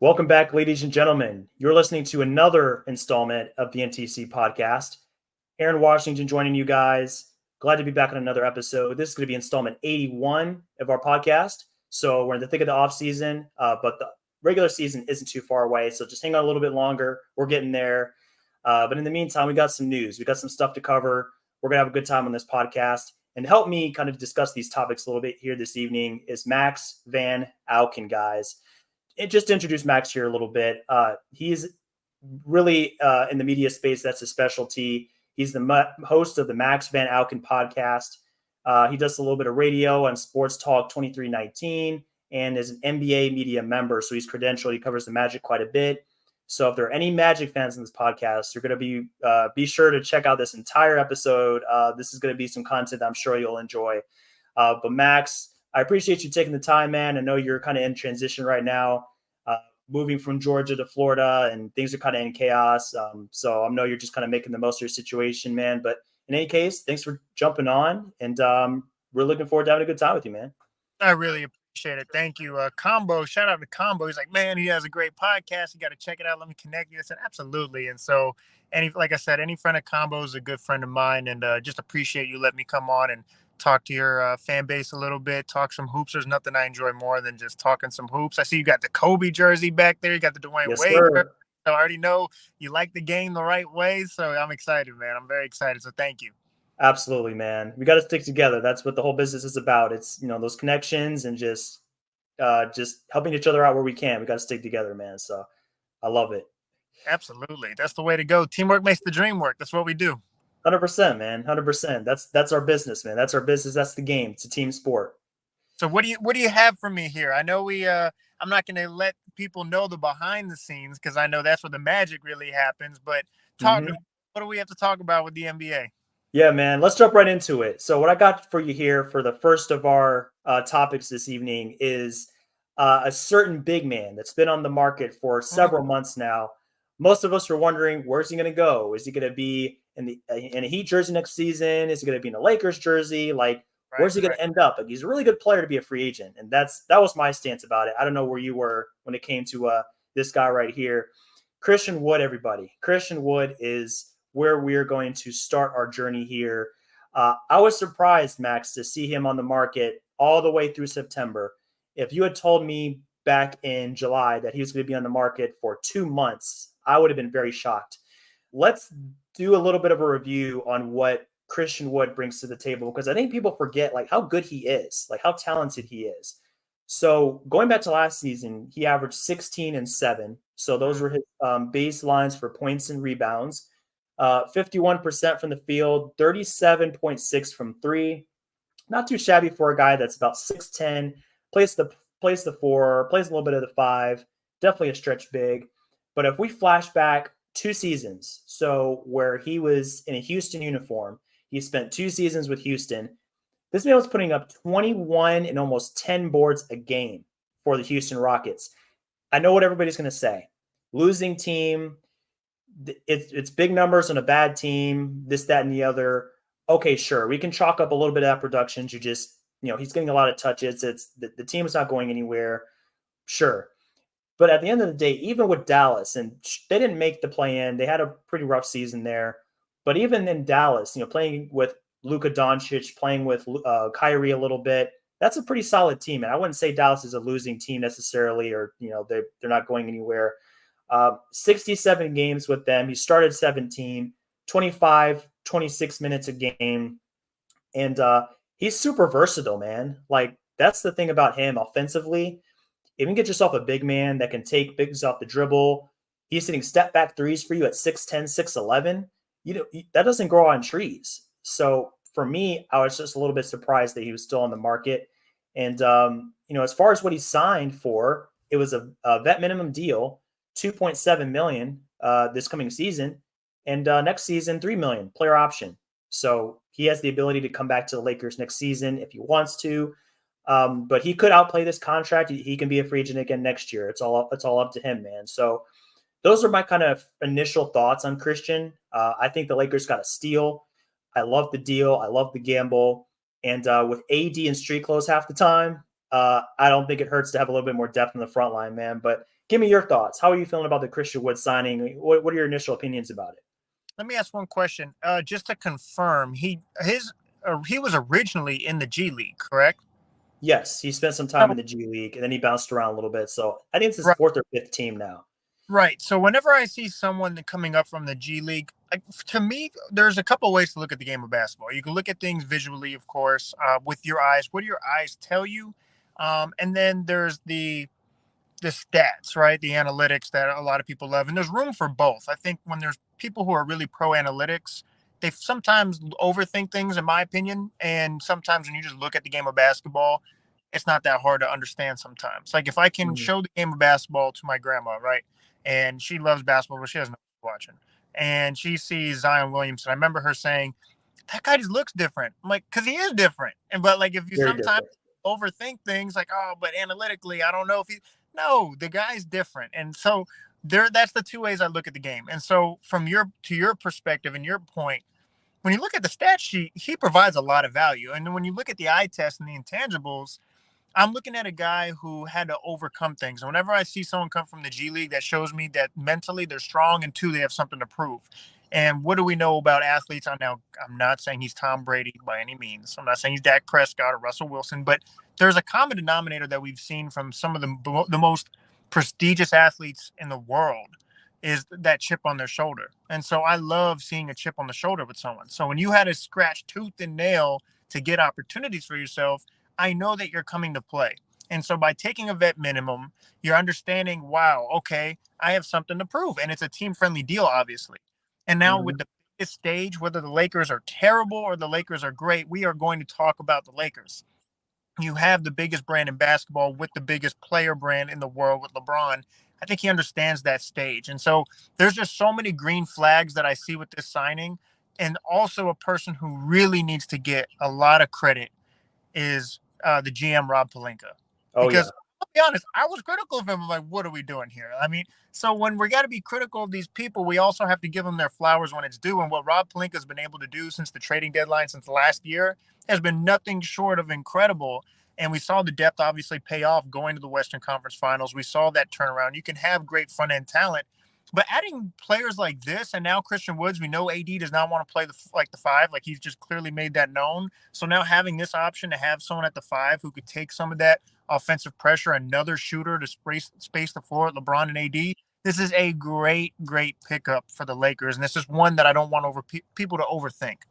Welcome back, ladies and gentlemen. You're listening to another installment of the NTC podcast. Aaron Washington joining you guys. Glad to be back on another episode. This is going to be installment 81 of our podcast. So we're in the thick of the off season, but the regular season isn't too far away. So just hang on a little bit longer. We're getting there. But in the meantime, we got some news. We got some stuff to cover. We're going to have a good time on this podcast. And to help me kind of discuss these topics a little bit here this evening is Max Van Auken, guys. Just to introduce Max here a little bit. He's really in the media space. That's his specialty. He's the host of the Max Van Auken podcast. He does a little bit of radio on Sports Talk 2319 and is an NBA media member. So he's credentialed. He covers the Magic quite a bit. So if there are any Magic fans in this podcast, you're going to be sure to check out this entire episode. This is going to be some content that I'm sure you'll enjoy. But Max, I appreciate you taking the time, man. I know you're kind of in transition right now, moving from Georgia to Florida, and things are kind of in chaos. So I know you're just kind of making the most of your situation, man. But in any case, thanks for jumping on, and we're looking forward to having a good time with you, man. I really appreciate it. Thank you. Combo, shout out to Combo. He's like, man, he has a great podcast. You got to check it out. Let me connect you. I said, absolutely. And so, like I said, any friend of Combo is a good friend of mine, and just appreciate you letting me come on and talk to your fan base a little bit, talk some hoops. There's nothing I enjoy more than just talking some hoops. I see you got the Kobe jersey back there. You got the Dwayne Yes, Wade jersey. sir. So I already know you like the game the right way. So I'm excited, man. I'm very excited. So thank you. Absolutely, man. We got to stick together. That's what the whole business is about. It's those connections and just helping each other out where we can. We got to stick together, man. So I love it. Absolutely. That's the way to go. Teamwork makes the dream work. That's what we do. 100%, man. 100%. That's our business, man. That's our business. That's the game. It's a team sport. So what do you have for me here? I know I'm not going to let people know the behind the scenes because I know that's where the magic really happens. But talk to me. What do we have to talk about with the NBA? Yeah, man. Let's jump right into it. So what I got for you here for the first of our topics this evening is a certain big man that's been on the market for several months now. Most of us are wondering, where's he going to go? Is he going to be in a Heat jersey next season? Is he going to be in a Lakers jersey? Like, where's he going to end up? Like, he's a really good player to be a free agent, and that was my stance about it. I don't know where you were when it came to this guy right here, Christian Wood. Everybody, Christian Wood is where we are going to start our journey here. I was surprised, Max, to see him on the market all the way through September. If you had told me back in July that he was going to be on the market for 2 months, I would have been very shocked. Let's do a little bit of a review on what Christian Wood brings to the table, because I think people forget like how good he is, like how talented he is. So going back to last season, he averaged 16 and 7. So those were his baselines for points and rebounds. 51% from the field, 37.6 from three. Not too shabby for a guy that's about 6'10", plays the 4, plays a little bit of the 5. Definitely a stretch big. But if we flash back 2 seasons, so where he was in a Houston uniform, he spent 2 seasons with Houston. This man was putting up 21 and almost 10 boards a game for the Houston Rockets. I know what everybody's going to say. Losing team, it's big numbers on a bad team, this, that, and the other. Okay, sure. We can chalk up a little bit of that production to just, he's getting a lot of touches. It's the team is not going anywhere. Sure. But at the end of the day, even with Dallas, and they didn't make the play-in, they had a pretty rough season there. But even in Dallas, playing with Luka Doncic, playing with Kyrie a little bit, that's a pretty solid team. And I wouldn't say Dallas is a losing team necessarily, or they're not going anywhere. 67 games with them. He started 17, 25, 26 minutes a game. And he's super versatile, man. Like, that's the thing about him offensively. If you can get yourself a big man that can take bigs off the dribble, he's hitting step back threes for you at 6'10", 6'11". That doesn't grow on trees. So for me, I was just a little bit surprised that he was still on the market. And, as far as what he signed for, it was a vet minimum deal, $2.7 million this coming season. And next season, $3 million player option. So he has the ability to come back to the Lakers next season if he wants to. But he could outplay this contract. He can be a free agent again next year. It's all up to him, man. So those are my kind of initial thoughts on Christian. I think the Lakers got a steal. I love the deal. I love the gamble. And with AD and street clothes half the time, I don't think it hurts to have a little bit more depth in the front line, man. But Give me your thoughts. How are you feeling about the Christian Wood signing? What are your initial opinions about it? Let me ask one question. Just to confirm, he was originally in the G League, correct? Yes, he spent some time So, in the G League and then he bounced around a little bit. So I think it's his right, fourth or fifth team now. right. So whenever I see someone coming up from the G League, like, to me, there's a couple ways to look at the game of basketball. You can look at things visually, of course, with your eyes. What do your eyes tell you? And then there's the stats, right? The analytics that a lot of people love. And there's room for both. I think when there's people who are really pro analytics, they sometimes overthink things, in my opinion. And sometimes when you just look at the game of basketball, it's not that hard to understand sometimes. Like if I can Mhm. show the game of basketball to my grandma, right? And she loves basketball, but she doesn't know what she's watching. And she sees Zion Williamson. I remember her saying, that guy just looks different. I'm like, because he is different. And but like if you Very sometimes different. overthink things like, oh, but analytically, I don't know if he no, the guy's different. And so that's the two ways I look at the game. And so from your perspective and your point, when you look at the stat sheet, he provides a lot of value. And then when you look at the eye test and the intangibles, I'm looking at a guy who had to overcome things. And whenever I see someone come from the G League, that shows me that mentally they're strong and two, they have something to prove. And what do we know about athletes? I'm not saying he's Tom Brady by any means. I'm not saying he's Dak Prescott or Russell Wilson, but there's a common denominator that we've seen from some of the most prestigious athletes in the world is that chip on their shoulder. And so I love seeing a chip on the shoulder with someone. So when you had to scratch tooth and nail to get opportunities for yourself, I know that you're coming to play. And so by taking a vet minimum, you're understanding, wow, okay, I have something to prove. And it's a team friendly deal, obviously. And now with Mhm. the biggest stage, whether the Lakers are terrible or the Lakers are great, we are going to talk about the Lakers. You have the biggest brand in basketball with the biggest player brand in the world with LeBron. I think he understands that stage. And so there's just so many green flags that I see with this signing. And also a person who really needs to get a lot of credit is the GM Rob Palinka, Oh because yeah, I'll be honest, I was critical of him. I'm like, what are we doing here? I mean, so when we got to be critical of these people, we also have to give them their flowers when it's due. And what Rob Palinka has been able to do since the trading deadline, since last year, has been nothing short of incredible. And we saw the depth obviously pay off going to the Western Conference Finals. We saw that turnaround. You can have great front end talent, but adding players like this, and now Christian Woods, we know AD does not want to play the five, like he's just clearly made that known. So now having this option to have someone at the five who could take some of that offensive pressure, another shooter to space the floor at LeBron and AD, this is a great pickup for the Lakers, and this is one that I don't want people to overthink.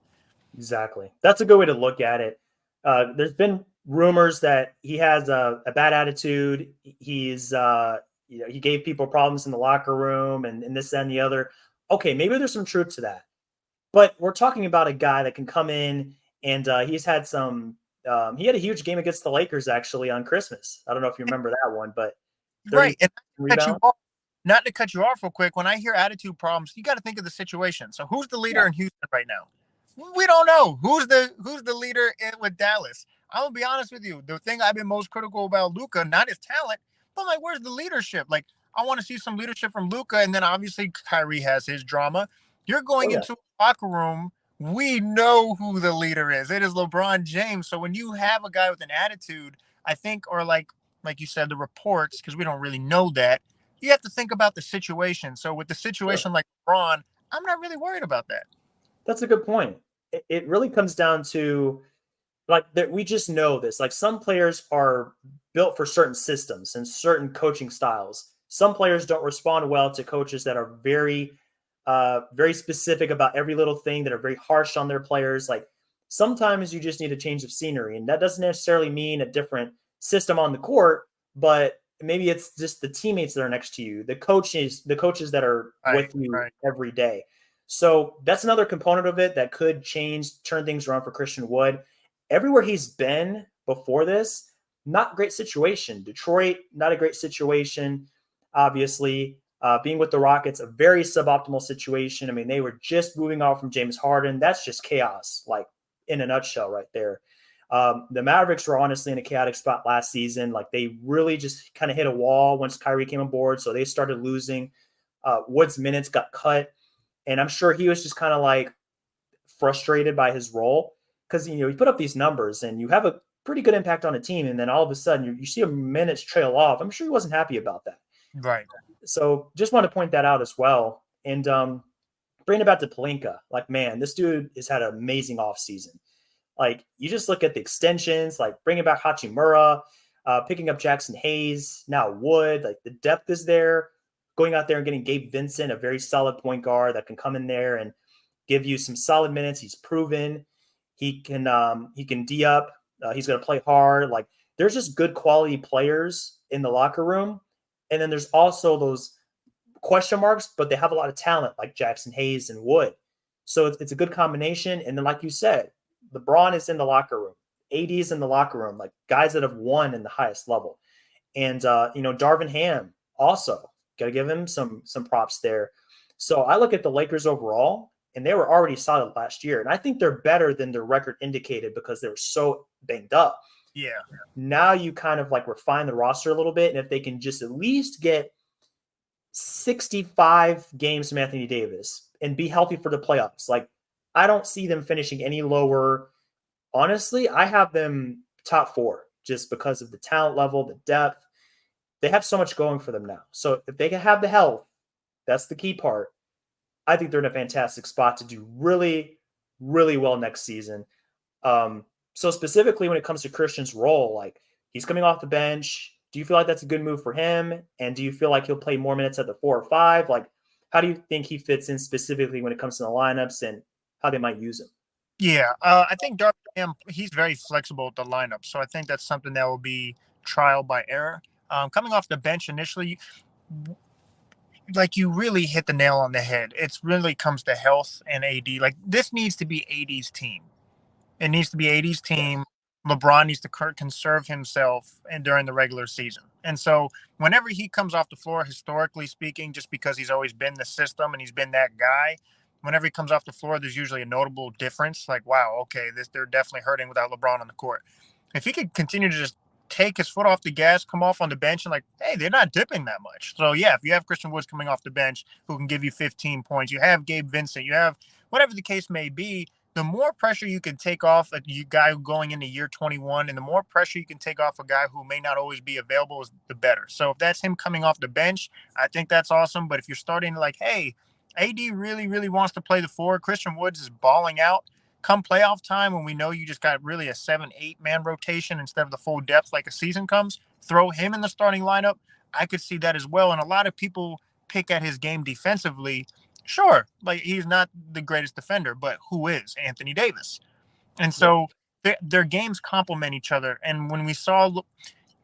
exactly. That's a good way to look at it. There's been rumors that he has a bad attitude. He's he gave people problems in the locker room and this that, and the other. Okay, maybe there's some truth to that. But we're talking about a guy that can come in and he's had some. He had a huge game against the Lakers actually on Christmas. I don't know if you remember that one, but Right, 30 and cut you rebounds. off. Not to cut you off real quick. When I hear attitude problems, you got to think of the situation. So who's the Yeah. leader in Houston right now? We don't know who's the leader with Dallas. I'm gonna be honest with you. The thing I've been most critical about Luca, not his talent, but like, where's the leadership? Like, I want to see some leadership from Luca, and then obviously Kyrie has his drama. You're Oh going yeah. into a locker room. We know who the leader is. It is LeBron James. So when you have a guy with an attitude, I think, or like you said, the reports, because we don't really know that. You have to think about the situation. So with the Sure. situation like LeBron, I'm not really worried about that. That's a good point. It really comes down to like that we just know this. Like some players are built for certain systems and certain coaching styles. Some players don't respond well to coaches that are very specific about every little thing, that are very harsh on their players. Like sometimes you just need a change of scenery, and that doesn't necessarily mean a different system on the court, but maybe it's just the teammates that are next to you, the coaches that are Right, with you right. every day. So that's another component of it that could turn things around for Christian Wood. Everywhere he's been before this, not great situation. Detroit, not a great situation, obviously. Being with the Rockets, a very suboptimal situation. I mean, they were just moving on from James Harden. That's just chaos, like in a nutshell, right there. The Mavericks were honestly in a chaotic spot last season. Like they really just kind of hit a wall once Kyrie came on board. So they started losing. Wood's minutes got cut. And I'm sure he was just kind of like frustrated by his role because you put up these numbers and you have a pretty good impact on a team, and then all of a sudden you see a minutes trail off. I'm sure he wasn't happy about that. Right. So just want to point that out as well. And bringing it back to Palinka, like, man, this dude has had an amazing offseason. Like, you just look at the extensions, like bringing back Hachimura, picking up Jackson Hayes, now Wood, like the depth is there. Going out there and getting Gabe Vincent, a very solid point guard that can come in there and give you some solid minutes. He's proven he can D up. He's going to play hard. Like, there's just good quality players in the locker room, and then there's also those question marks, but they have a lot of talent like Jackson Hayes and Wood. So it's a good combination. And then, like you said, LeBron is in the locker room, AD is in the locker room, like guys that have won in the highest level. And Darvin Ham also got to give him some props there. So I look at the Lakers overall, and they were already solid last year, and I think they're better than their record indicated because they were so banged up. Yeah. Now you kind of like refine the roster a little bit, and if they can just at least get 65 games from Anthony Davis and be healthy for the playoffs. Like, I don't see them finishing any lower. Honestly, I have them top 4 just because of the talent level, the depth. They have so much going for them now. So if they can have the health, that's the key part. I think they're in a fantastic spot to do really, really well next season. So specifically when it comes to Christian's role, like, he's coming off the bench. Do you feel like that's a good move for him? And do you feel like he'll play more minutes at the 4 or 5? Like, how do you think he fits in specifically when it comes to the lineups and how they might use him? Yeah. I think Darvin Ham, he's very flexible with the lineup. So I think that's something that will be trial by error. Coming off the bench initially, like you really hit the nail on the head. It's really comes to health and AD. Like this needs to be AD's team. It needs to be AD's Yes. team. LeBron needs to conserve himself and during the regular season. And so whenever he comes off the floor, historically speaking, just because he's always been the system and he's been that guy, whenever he comes off the floor, there's usually a notable difference. Like, wow, okay, they're definitely hurting without LeBron on the court. If he could continue to just take his foot off the gas, come off on the bench, and like, hey, they're not dipping that much. So yeah, if you have Christian Woods coming off the bench who can give you 15 points, you have Gabe Vincent, you have whatever the case may be, the more pressure you can take off a guy going into year 21 and the more pressure you can take off a guy who may not always be available is the better. So if that's him coming off the bench, I think that's awesome. But if you're starting like, hey, AD really, really wants to play the 4, Christian Woods is balling out. Come playoff time when we know you just got really a 7-8 man rotation instead of the full depth like a season comes, throw him in the starting lineup. I could see that as well. And a lot of people pick at his game defensively. Sure, like he's not the greatest defender, but who is Anthony Davis? And Yeah. so their games complement each other. And when we saw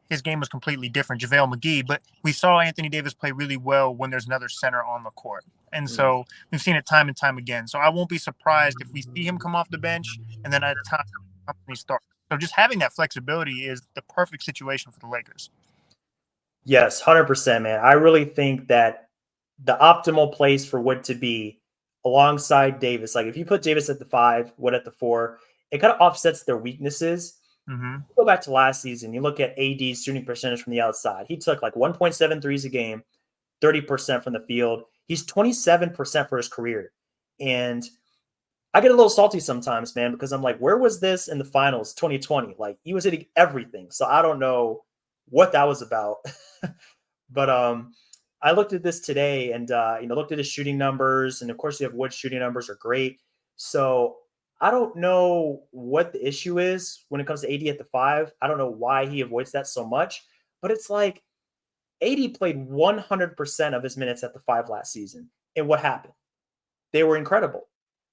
his game was completely different, JaVale McGee, but we saw Anthony Davis play really well when there's another center on the court. And Mm. so we've seen it time and time again. So I won't be surprised if we see him come off the bench and then at time he starts. So just having that flexibility is the perfect situation for the Lakers. Yes, 100%, man. I really think that the optimal place for Wood to be alongside Davis, like if you put Davis at the 5, Wood at the 4, it kind of offsets their weaknesses. Mm-hmm. Go back to last season, you look at AD's shooting percentage from the outside. He took like 1.7 threes a game, 30% from the field. He's 27% for his career. And I get a little salty sometimes, man, because I'm like, where was this in the finals 2020? Like, he was hitting everything. So I don't know what that was about. But I looked at this today and looked at his shooting numbers, and of course you have Wood's shooting numbers are great. So I don't know what the issue is when it comes to AD at the 5. I don't know why he avoids that so much, but it's like AD played 100% of his minutes at the 5 last season. And what happened? They were incredible.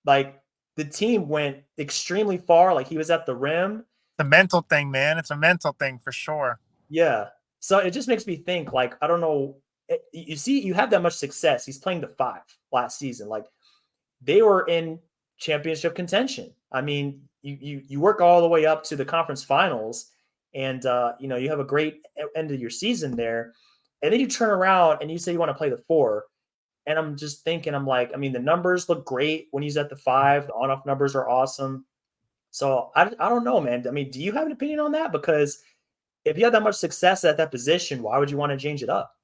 Like, the team went extremely far. Like, he was at the rim. It's a mental thing, man. It's a mental thing for sure. Yeah. So it just makes me think, like, I don't know. You see, you have that much success. He's playing the 5 last season. Like, they were in championship contention. I mean, you work all the way up to the conference finals, and you have a great end of your season there, and then you turn around and you say you want to play the 4. And I'm just thinking, I'm like, I mean, the numbers look great when he's at the 5. The on-off numbers are awesome. So I don't know, man. I mean, do you have an opinion on that? Because if you have that much success at that position, why would you want to change it up?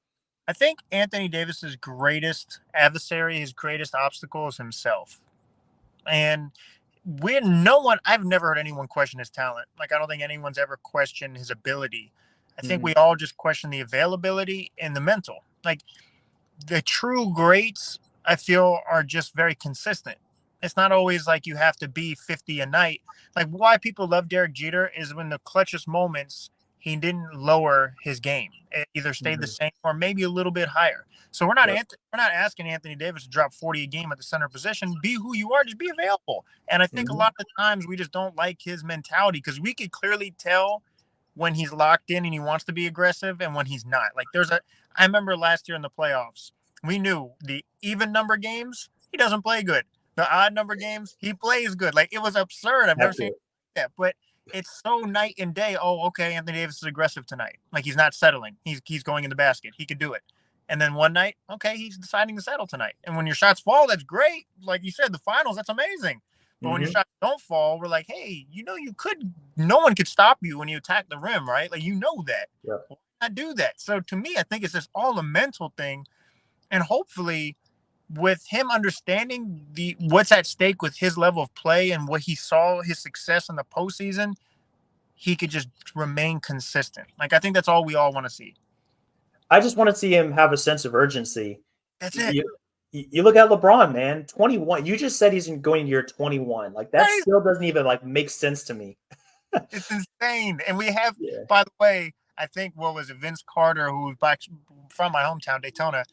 I think Anthony Davis's greatest adversary, his greatest obstacle is himself. And we're no one I've never heard anyone question his talent. Like I don't think anyone's ever questioned his ability. I think Mm, we all just question the availability and the mental. Like the true greats, I feel, are just very consistent. It's not always like you have to be 50 a night. Like why people love Derek Jeter is when the clutchest moments he didn't lower his game. It either stayed the Mhm. same or maybe a little bit higher. So Yep. we're not asking Anthony Davis to drop 40 a game at the center position. Be who you are, just be available. And I think a Mhm. lot of times we just don't like his mentality because we could clearly tell when he's locked in and he wants to be aggressive and when he's not. Like I remember last year in the playoffs, we knew the even number games, he doesn't play good. The odd number games, he plays good. Like it was absurd. I've never seen Accurate. that, but it's so night and day. Oh, okay, Anthony Davis is aggressive tonight. Like he's not settling. He's going in the basket. He could do it. And then one night, okay, he's deciding to settle tonight. And when your shots fall, that's great. Like you said, the finals, that's amazing. But when your Mhm. shots don't fall, we're like, hey, you could. No one could stop you when you attack the rim, right? Like you know that. Yep. Why not do that? So to me, I think it's just all a mental thing, and hopefully with him understanding the what's at stake with his level of play and what he saw his success in the postseason, he could just remain consistent. Like I think that's all we all want to see. I just want to see him have a sense of urgency. That's it. You, you look at LeBron, man, 21. You just said he's going to year 21. Like that Crazy. still doesn't even like make sense to me. It's insane. And we have, Yeah. by the way, I think what was it, Vince Carter, who's back from my hometown, Daytona.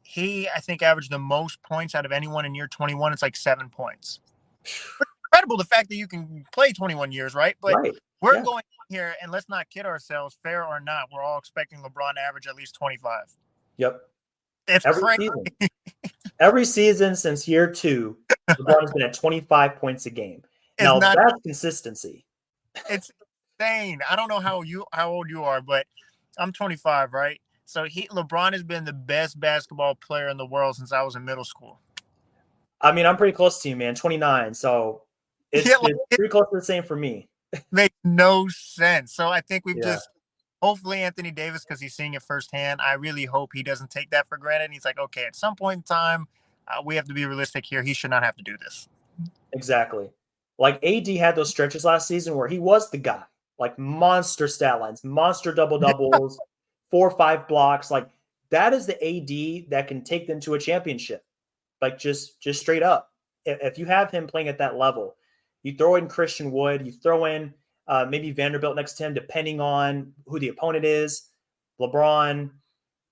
He, I think, averaged the most points out of anyone in year 21. It's like 7 points. Incredible the fact that you can play 21 years, right? But Right. we're Yeah. going here, and let's not kid ourselves, fair or not, we're all expecting LeBron to average at least 25. Yep. It's Every crazy. season. Every season since year 2, LeBron has been at 25 points a game. It's Now not. that's consistency. It's insane. I don't know how old you are, but I'm 25, right? So LeBron has been the best basketball player in the world since I was in middle school. I mean, I'm pretty close to you, man. 29. So Yeah, like, it's it pretty close to the same for me. makes no sense. So I think we've Yeah. just hopefully Anthony Davis, because he's seeing it firsthand. I really hope he doesn't take that for granted. He's like, okay, at some point in time, we have to be realistic here. He should not have to do this. Exactly. Like AD had those stretches last season where he was the guy, like monster stat lines, monster double doubles, 4 or 5 blocks. Like that is the AD that can take them to a championship. Like just straight up. If you have him playing at that level, you throw in Christian Wood, you throw in maybe Vanderbilt next to him, depending on who the opponent is. LeBron,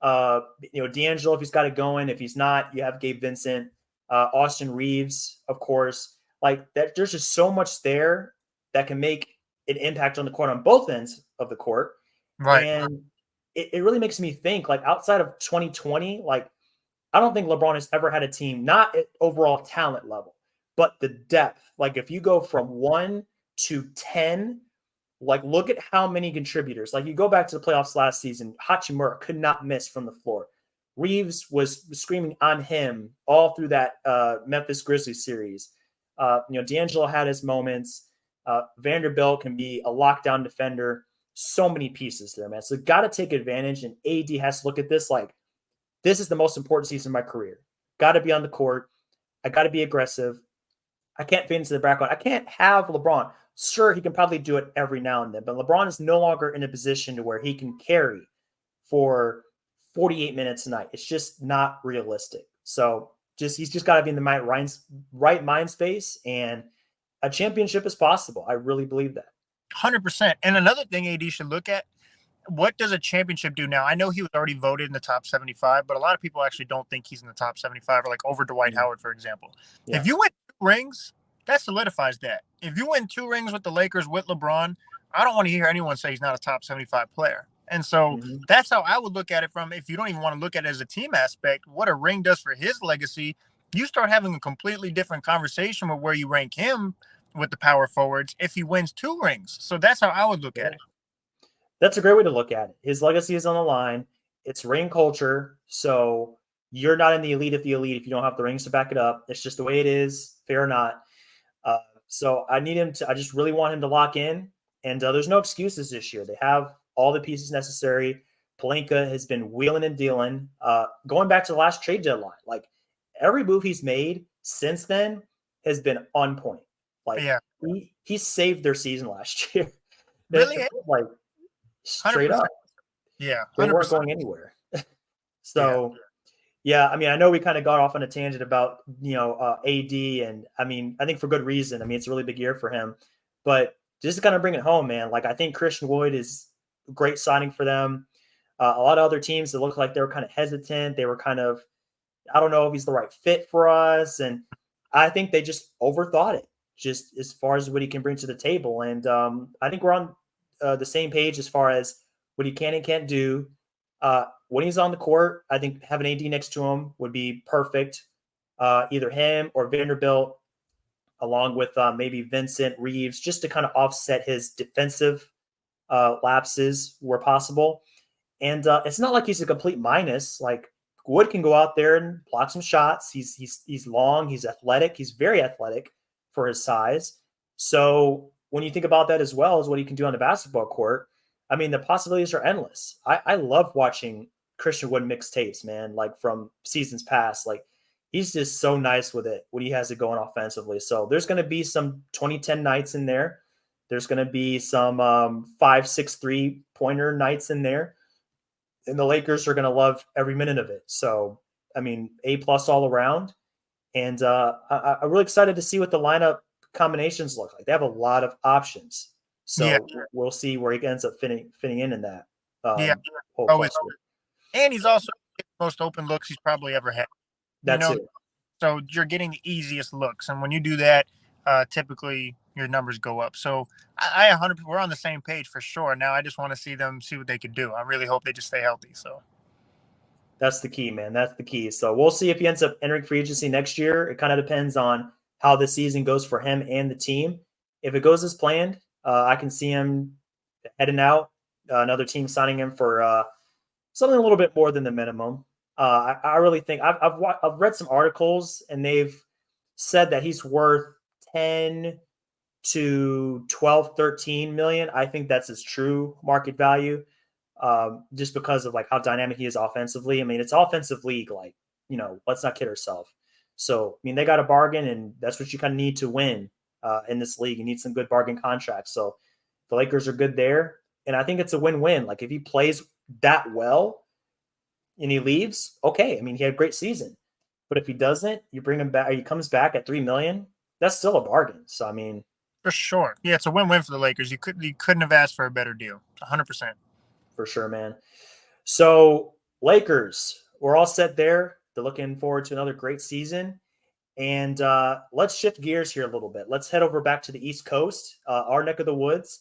D'Angelo if he's got it going. If he's not, you have Gabe Vincent, Austin Reeves, of course. Like that, there's just so much there that can make an impact on the court on both ends of the court, Right. and it really makes me think. Like outside of 2020, like I don't think LeBron has ever had a team not at overall talent level, but the depth. Like if you go from 1 to 10, like, look at how many contributors. Like, you go back to the playoffs last season, Hachimura could not miss from the floor. Reeves was screaming on him all through that Memphis Grizzlies series. D'Angelo had his moments. Vanderbilt can be a lockdown defender. So many pieces there, man. So, got to take advantage. And AD has to look at this like, this is the most important season of my career. Got to be on the court. I got to be aggressive. I can't fade into the background. I can't have LeBron. Sure, he can probably do it every now and then, but LeBron is no longer in a position to where he can carry for 48 minutes a night. It's just not realistic. So he's just got to be in the right mind space, and a championship is possible. I really believe that. 100%. And another thing AD should look at, what does a championship do now? I know he was already voted in the top 75, but a lot of people actually don't think he's in the top 75 or like over Dwight Mhm. Howard, for example. Yeah. If you win 2 rings, that solidifies that. If you win 2 rings with the Lakers with LeBron, I don't want to hear anyone say he's not a top 75 player. And so Mhm. that's how I would look at it from, if you don't even want to look at it as a team aspect, what a ring does for his legacy, you start having a completely different conversation with where you rank him with the power forwards if he wins 2 rings. So that's how I would look at Yeah. it. That's a great way to look at it. His legacy is on the line. It's ring culture. So you're not in the elite of the elite if you don't have the rings to back it up. It's just the way it is, fair or not. Uh, so I need him to. I just really want him to lock in. And there's no excuses this year. They have all the pieces necessary. Palenka has been wheeling and dealing. Going back to the last trade deadline, like every move he's made since then has been on point. Like Yeah, he saved their season last year. really, Like straight 100%. up, Yeah, they weren't 100%. going anywhere. Yeah. So yeah, I mean, I know we kind of got off on a tangent about AD, and I mean, I think for good reason. I mean, it's a really big year for him, but just to kind of bring it home, man. Like I think Christian Wood is a great signing for them. A lot of other teams that looked like they were kind of hesitant. They were kind of, I don't know if he's the right fit for us, and I think they just overthought it, just as far as what he can bring to the table. And I think we're on the same page as far as what he can and can't do. When he's on the court, I think having AD next to him would be perfect. Either him or Vanderbilt, along with maybe Vincent Reeves, just to kind of offset his defensive lapses where possible. And it's not like he's a complete minus. Like Wood can go out there and block some shots. He's long. He's athletic. He's very athletic for his size. So when you think about that as well as what he can do on the basketball court, I mean the possibilities are endless. I love watching Christian Wood mixtapes, man. Like from seasons past, like he's just so nice with it when he has it going offensively. So there's going to be some 2010 nights in there. There's going to be some 5, 6 3-pointer nights in there, and the Lakers are going to love every minute of it. So, I mean, A plus all around. And I'm really excited to see what the lineup combinations look like. They have a lot of options. Yeah. So we'll see where he ends up fitting in that Yeah. whole Oh, it's, cluster. and he's also getting the most open looks he's probably ever had. You That know, too. so you're getting the easiest looks, and when you do that, typically your numbers go up. So I 100, we're on the same page for sure. Now I just want to see them see what they could do. I really hope they just stay healthy. So That's the key, man. That's the key. So we'll see if he ends up entering free agency next year. It kind of depends on how the season goes for him and the team. If it goes as planned, I can see him heading out. Another team signing him for something a little bit more than the minimum. I really think I've read some articles and they've said that he's worth 10 to 12, 13 million. I think that's his true market value, just because of like how dynamic he is offensively. I mean, it's offensive league. Like, let's not kid ourselves. So, I mean, they got a bargain, and that's what you kind of need to win in this league. You need some good bargain contracts. So, the Lakers are good there, and I think it's a win-win. Like, if he plays that well and he leaves, okay. I mean, he had a great season, but if he doesn't, you bring him back. Or he comes back at 3 million. That's still a bargain. So, I mean, for sure, yeah, it's a win-win for the Lakers. You couldn't have asked for a better deal. 100%. for sure, man. So, Lakers, we're all set there. They're looking forward to another great season. And let's shift gears here a little bit. Let's head over back to the East Coast, our neck of the woods.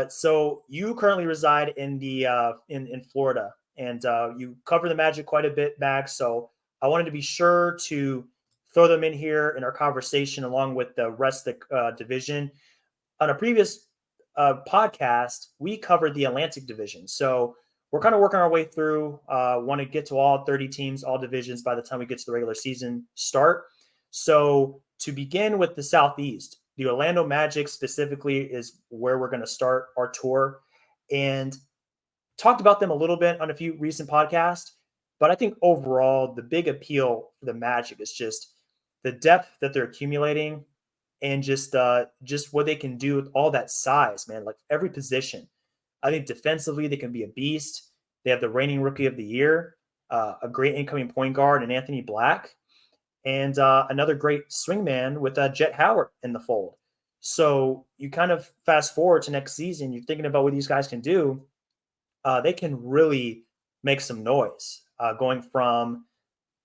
So you currently reside in the in Florida, and you cover the Magic quite a bit, Max. So I wanted to be sure to throw them in here in our conversation along with the rest of the division. On a previous podcast, we covered the Atlantic Division. So we're kind of working our way through. Want to get to all 30 teams, all divisions by the time we get to the regular season start. So to begin with the Southeast, the Orlando Magic specifically is where we're going to start our tour, and talked about them a little bit on a few recent podcasts. But I think overall, the big appeal for the Magic is just the depth that they're accumulating, and just what they can do with all that size, man. Like every position. I think defensively they can be a beast. They have the reigning rookie of the year, a great incoming point guard in Anthony Black, and another great swingman with Jet Howard in the fold. So you kind of fast forward to next season, you're thinking about what these guys can do. They can really make some noise. Going from,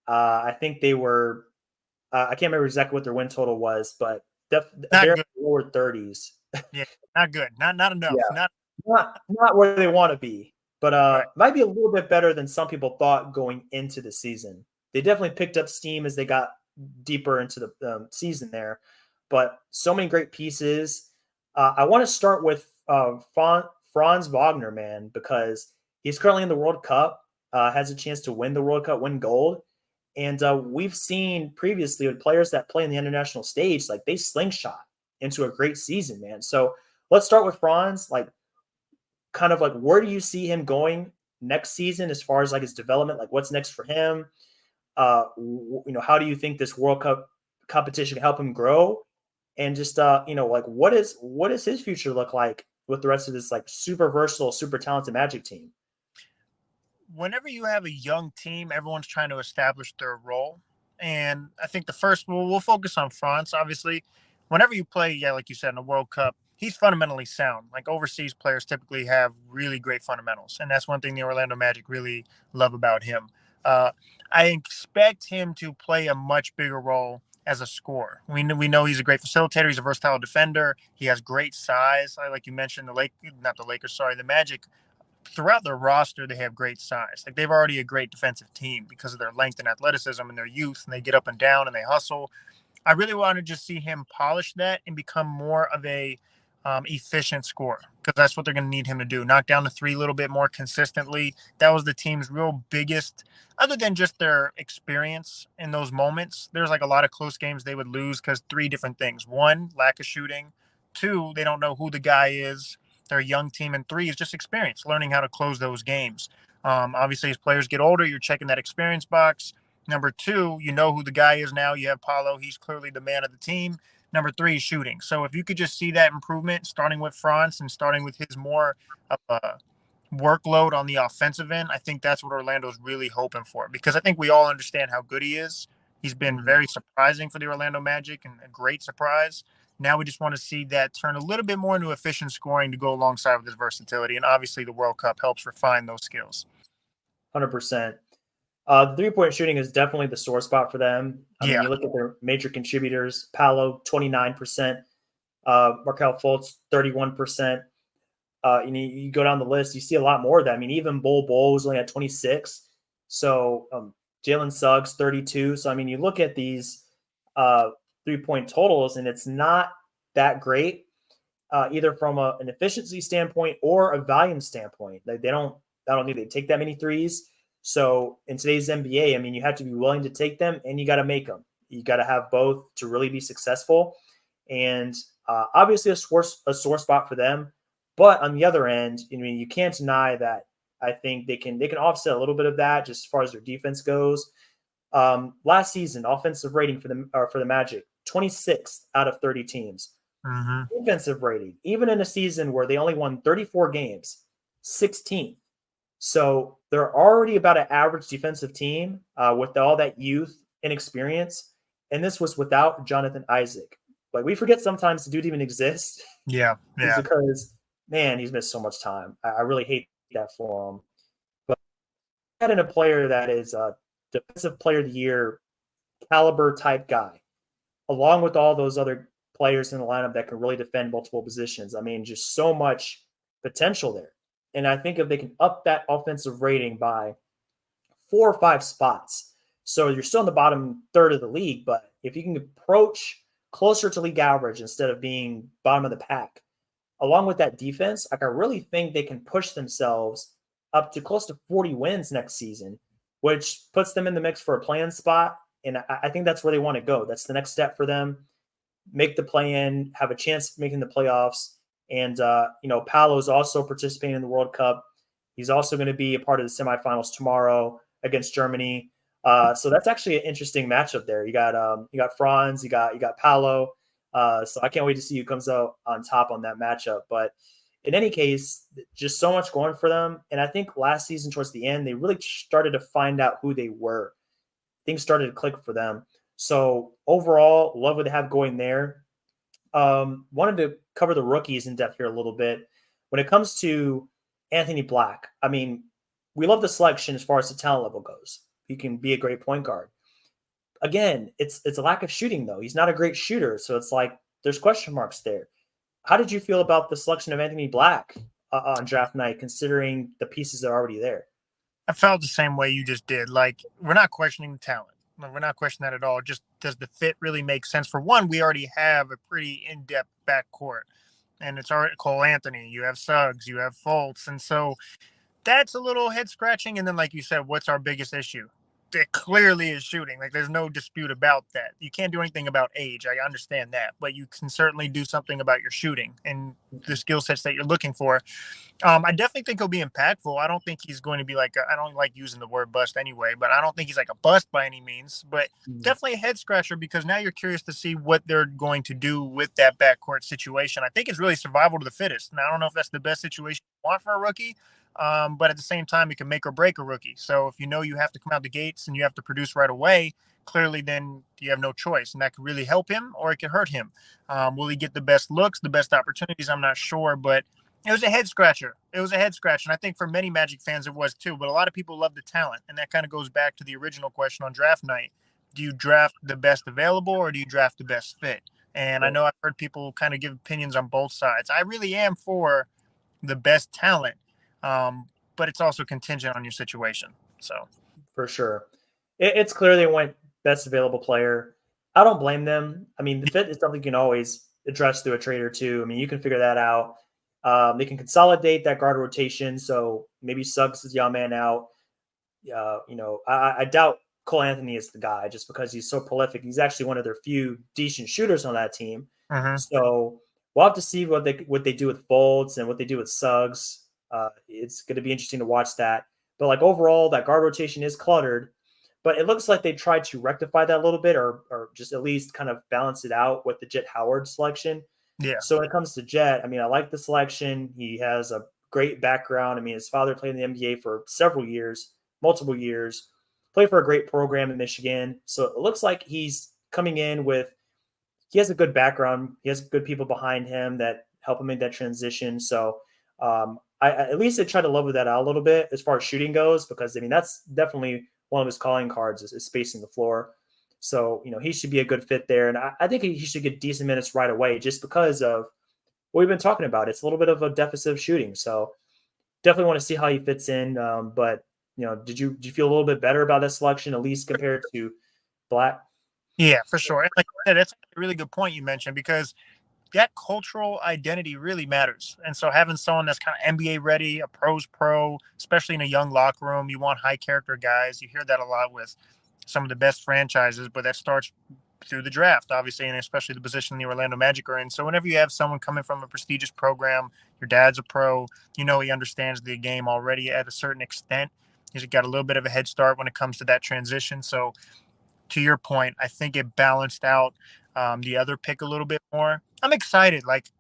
I think they were, I can't remember exactly what their win total was, but Not they're in good. the lower 30s. Yeah, not good. Not enough. Yeah, Not not where they want to be, but right. might be a little bit better than some people thought going into the season. They definitely picked up steam as they got deeper into the season there, but so many great pieces. I want to start with Franz Wagner, man, because he's currently in the World Cup, has a chance to win the World Cup, win gold. And we've seen previously with players that play in the international stage, like they slingshot into a great season, man. So let's start with Franz. Like, kind of like, where do you see him going next season as far as like his development? Like, what's next for him? How do you think this World Cup competition can help him grow? And just like what is his future look like with the rest of this like super versatile, super talented Magic team? whenever you have a young team, everyone's trying to establish their role. And I think the first, we'll focus on France, obviously. Whenever you play, yeah, like you said, in the World Cup, he's fundamentally sound. Like overseas players typically have really great fundamentals. And that's one thing the Orlando Magic really love about him. Uh, I expect him to play a much bigger role as a scorer. We know he's a great facilitator. He's a versatile defender. He has great size. Like you mentioned, not the Lakers, sorry, the Magic throughout their roster, they have great size. Like they've already a great defensive team because of their length and athleticism and their youth, and they get up and down and they hustle. I really want to just see him polish that and become more of a efficient scorer because that's what they're going to need him to do. Knock down the three a little bit more consistently. That was the team's real biggest, other than just their experience in those moments. There's like a lot of close games they would lose because three different things: one, lack of shooting; two, they don't know who the guy is. They're a young team, and three is just experience, learning how to close those games. Obviously, as players get older, you're checking that experience box. Number two, you know who the guy is now. You have Paulo. He's clearly the man of the team. Number three is shooting. So if you could just see that improvement, starting with France and starting with his more workload on the offensive end, I think that's what Orlando's really hoping for. Because I think we all understand how good he is. He's been Mhm. very surprising for the Orlando Magic and a great surprise. Now we just want to see that turn a little bit more into efficient scoring to go alongside with his versatility. And obviously, the World Cup helps refine those skills. 100%. The 3-point shooting is definitely the sore spot for them. I mean, Yeah. you look at their major contributors: Paolo, 29%, Markel Fultz, 31%. You go down the list, you see a lot more of that. I mean, even Bol was only at 26. So Jalen Suggs, 32. So, I mean, you look at these 3-point totals, and it's not that great, either from an efficiency standpoint or a volume standpoint. Like I don't think they take that many threes. So in today's NBA, I mean, you have to be willing to take them and you got to make them. You got to have both to really be successful. And obviously, a sore spot for them. But on the other end, I mean, you can't deny that I think they can offset a little bit of that just as far as their defense goes. Last season, offensive rating for the Magic, 26th out of 30 teams. Hmm. Defensive rating, even in a season where they only won 34 games, 16th. So they're already about an average defensive team with all that youth and experience. And this was without Jonathan Isaac. Like we forget sometimes the dude even exists Yeah. is Yeah. because, man, he's missed so much time. I really hate that for him. But add in a player that is a defensive player of the year caliber type guy, along with all those other players in the lineup that can really defend multiple positions. I mean, just so much potential there. And I think if they can up that offensive rating by 4 or 5 spots, so you're still in the bottom third of the league, but if you can approach closer to league average instead of being bottom of the pack, along with that defense, like I really think they can push themselves up to close to 40 wins next season, which puts them in the mix for a play-in spot. And I think that's where they want to go. That's the next step for them. Make the play-in, have a chance of making the playoffs. And Paolo's also participating in the World Cup. He's also going to be a part of the semifinals tomorrow against Germany. So that's actually an interesting matchup there. You got Franz, you got Paolo. So I can't wait to see who comes out on top on that matchup. But in any case, just so much going for them. And I think last season towards the end, they really started to find out who they were. Things started to click for them. So overall, love what they have going there. Wanted to cover the rookies in depth here a little bit. When it comes to Anthony Black, I mean, we love the selection as far as the talent level goes. He can be a great point guard. Again, it's a lack of shooting though. He's not a great shooter, so it's like there's question marks there. How did you feel about the selection of Anthony Black on draft night, considering the pieces that are already there? I felt the same way you just did. Like, we're not questioning the talent. Like, we're not questioning that at all. Just does the fit really make sense? For one, we already have a pretty in depth backcourt, and it's already Cole Anthony. You have Suggs, you have Fultz. And so that's a little head scratching. And then, like you said, what's our biggest issue? It clearly is shooting. Like, there's no dispute about that. You can't do anything about age. I understand that, but you can certainly do something about your shooting and the skill sets that you're looking for. I definitely think he'll be impactful. I don't think he's going to be like I don't like using the word bust anyway, but I don't think he's like a bust by any means. But Mhm. definitely a head scratcher because now you're curious to see what they're going to do with that backcourt situation. I think it's really survival to the fittest. And I don't know if that's the best situation you want for a rookie. but at the same time, it can make or break a rookie. So if you know you have to come out the gates and you have to produce right away, clearly then you have no choice, and that could really help him or it could hurt him. Will he get the best looks, the best opportunities? I'm not sure, but it was a head scratcher. It was a head scratcher, and I think for many Magic fans it was too. But a lot of people love the talent, and that kind of goes back to the original question on draft night: do you draft the best available or do you draft the best fit? And I Yeah, know I've heard people kind of give opinions on both sides. I really am for the best talent, but it's also contingent on your situation. So for sure. It's clear they went best available player. I don't blame them. I mean, the fit is something you can always address through a trade or two. I mean, you can figure that out. They can consolidate that guard rotation. So maybe Suggs is young man out. I doubt Cole Anthony is the guy just because he's so prolific. He's actually one of their few decent shooters on that team. mhm. So we'll have to see what they do with Folds and what they do with Suggs. It's going to be interesting to watch that. But like overall, that guard rotation is cluttered. But it looks like they tried to rectify that a little bit, or just at least kind of balance it out with the Jet Howard selection. Yeah, So when it comes to Jet, I mean, I like the selection. He has a great background. I mean, his father played in the NBA for several years, multiple years, played for a great program in Michigan. So it looks like he's coming in with he has a good background. He has good people behind him that help him make that transition. So I at least I try to level that out a little bit as far as shooting goes, because I mean that's definitely one of his calling cards is spacing the floor. So he should be a good fit there, and I think he should get decent minutes right away, just because of what we've been talking about. It's a little bit of a deficit of shooting, so definitely want to see how he fits in. But did you feel a little bit better about that selection, at least compared to Black? yeah, for sure. And like I said, that's a really good point you mentioned because that cultural identity really matters. And so having someone that's kind of NBA ready, a pro's pro, especially in a young locker room, you want high character guys. You hear that a lot with some of the best franchises, but that starts through the draft, obviously, and especially the position the Orlando Magic are in. So whenever you have someone coming from a prestigious program, your dad's a pro, he understands the game already at a certain extent. He's got a little bit of a head start when it comes to that transition. So to your point, I think it balanced out the other pick a little bit more. I'm excited. Like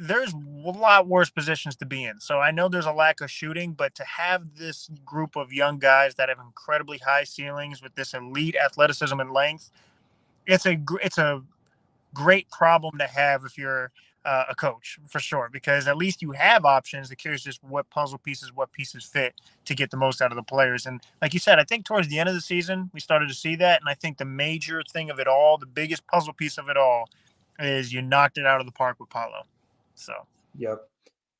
there's a lot worse positions to be in. So I know there's a lack of shooting, but to have this group of young guys that have incredibly high ceilings with this elite athleticism and length, it's a great problem to have if you're a coach for sure, because at least you have options. The curious just what pieces fit to get the most out of the players. And like you said, I think towards the end of the season, we started to see that. And I think the major thing of it all, the biggest puzzle piece of it all, is you knocked it out of the park with Paulo. So, Yep.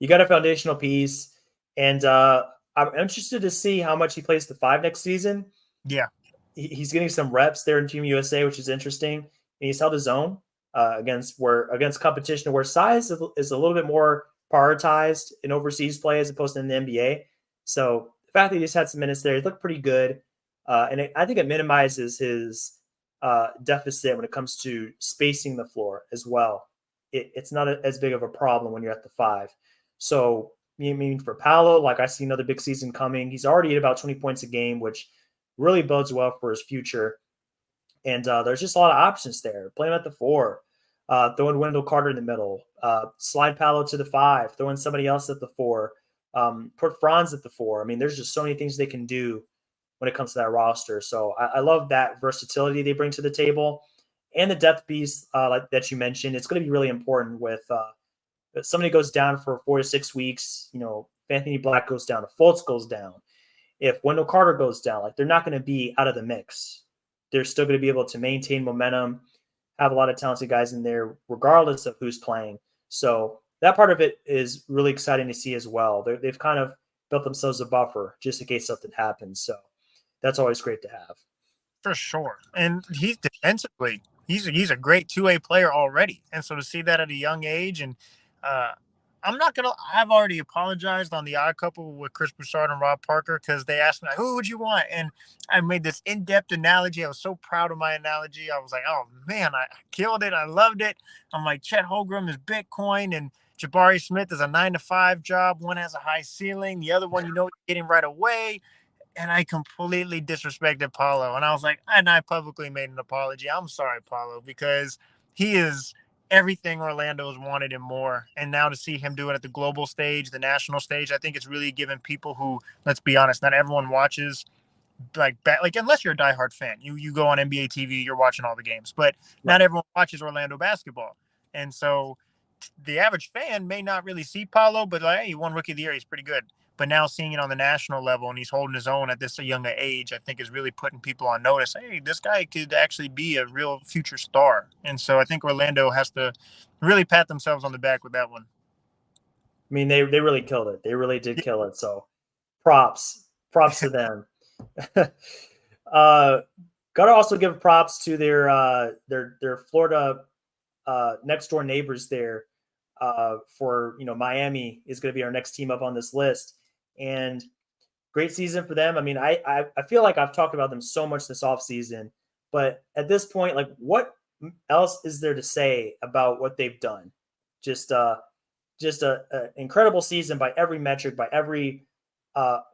You got a foundational piece, and I'm interested to see how much he plays the five next season. yeah, He's getting some reps there in Team USA, which is interesting. And he's held his own against competition where size is a little bit more prioritized in overseas play as opposed to in the NBA. So the fact that he just had some minutes there, he looked pretty good, I think it minimizes his deficit when it comes to spacing the floor as well. It's not as big of a problem when you're at the five. So I mean, for Paolo, like I see another big season coming. He's already at about 20 points a game, which really bodes well for his future. And there's just a lot of options there. Play him at the four, throwing Wendell Carter in the middle, slide Paolo to the five, throwing somebody else at the four, put Franz at the four. I mean, there's just so many things they can do when it comes to that roster. So I love that versatility they bring to the table, and the depth piece like that you mentioned. It's going to be really important with if somebody goes down for 4 to 6 weeks. If Anthony Black goes down, if Fultz goes down, if Wendell Carter goes down, like they're not going to be out of the mix. They're still going to be able to maintain momentum, have a lot of talented guys in there, regardless of who's playing. So that part of it is really exciting to see as well. They've kind of built themselves a buffer just in case something happens. So that's always great to have. for sure. And he's defensively, he's a great 2A player already. And so to see that at a young age, and uh, I've already apologized on the Odd Couple with Chris Broussard and Rob Parker because they asked me, like, who would you want? And I made this in depth analogy. I was so proud of my analogy. I was like, oh man, I killed it. I loved it. I'm like, Chet Holmgren is Bitcoin and Jabari Smith is a 9 to 5 job. One has a high ceiling, the other one, you're getting right away. And I completely disrespected Paulo. And I was like, and I publicly made an apology. I'm sorry, Paulo, because he is everything Orlando's wanted and more. And now to see him do it at the global stage, the national stage, I think it's really given people who, let's be honest, not everyone watches like unless you're a diehard fan, you go on NBA TV, you're watching all the games, but not Right. everyone watches Orlando basketball, and so the average fan may not really see Paulo, but like, hey, he won Rookie of the Year, he's pretty good. But now seeing it on the national level and he's holding his own at this younger age, I think is really putting people on notice. Hey, this guy could actually be a real future star, and so I think Orlando has to really pat themselves on the back with that one. I mean, they really killed it. They really did kill it. So props to them. uh, Gotta also give props to their Florida next door neighbors there. For Miami is going to be our next team up on this list, and great season for them. I mean, I feel like I've talked about them so much this offseason, but at this point, like, what else is there to say about what they've done? Just a incredible season by every metric, by every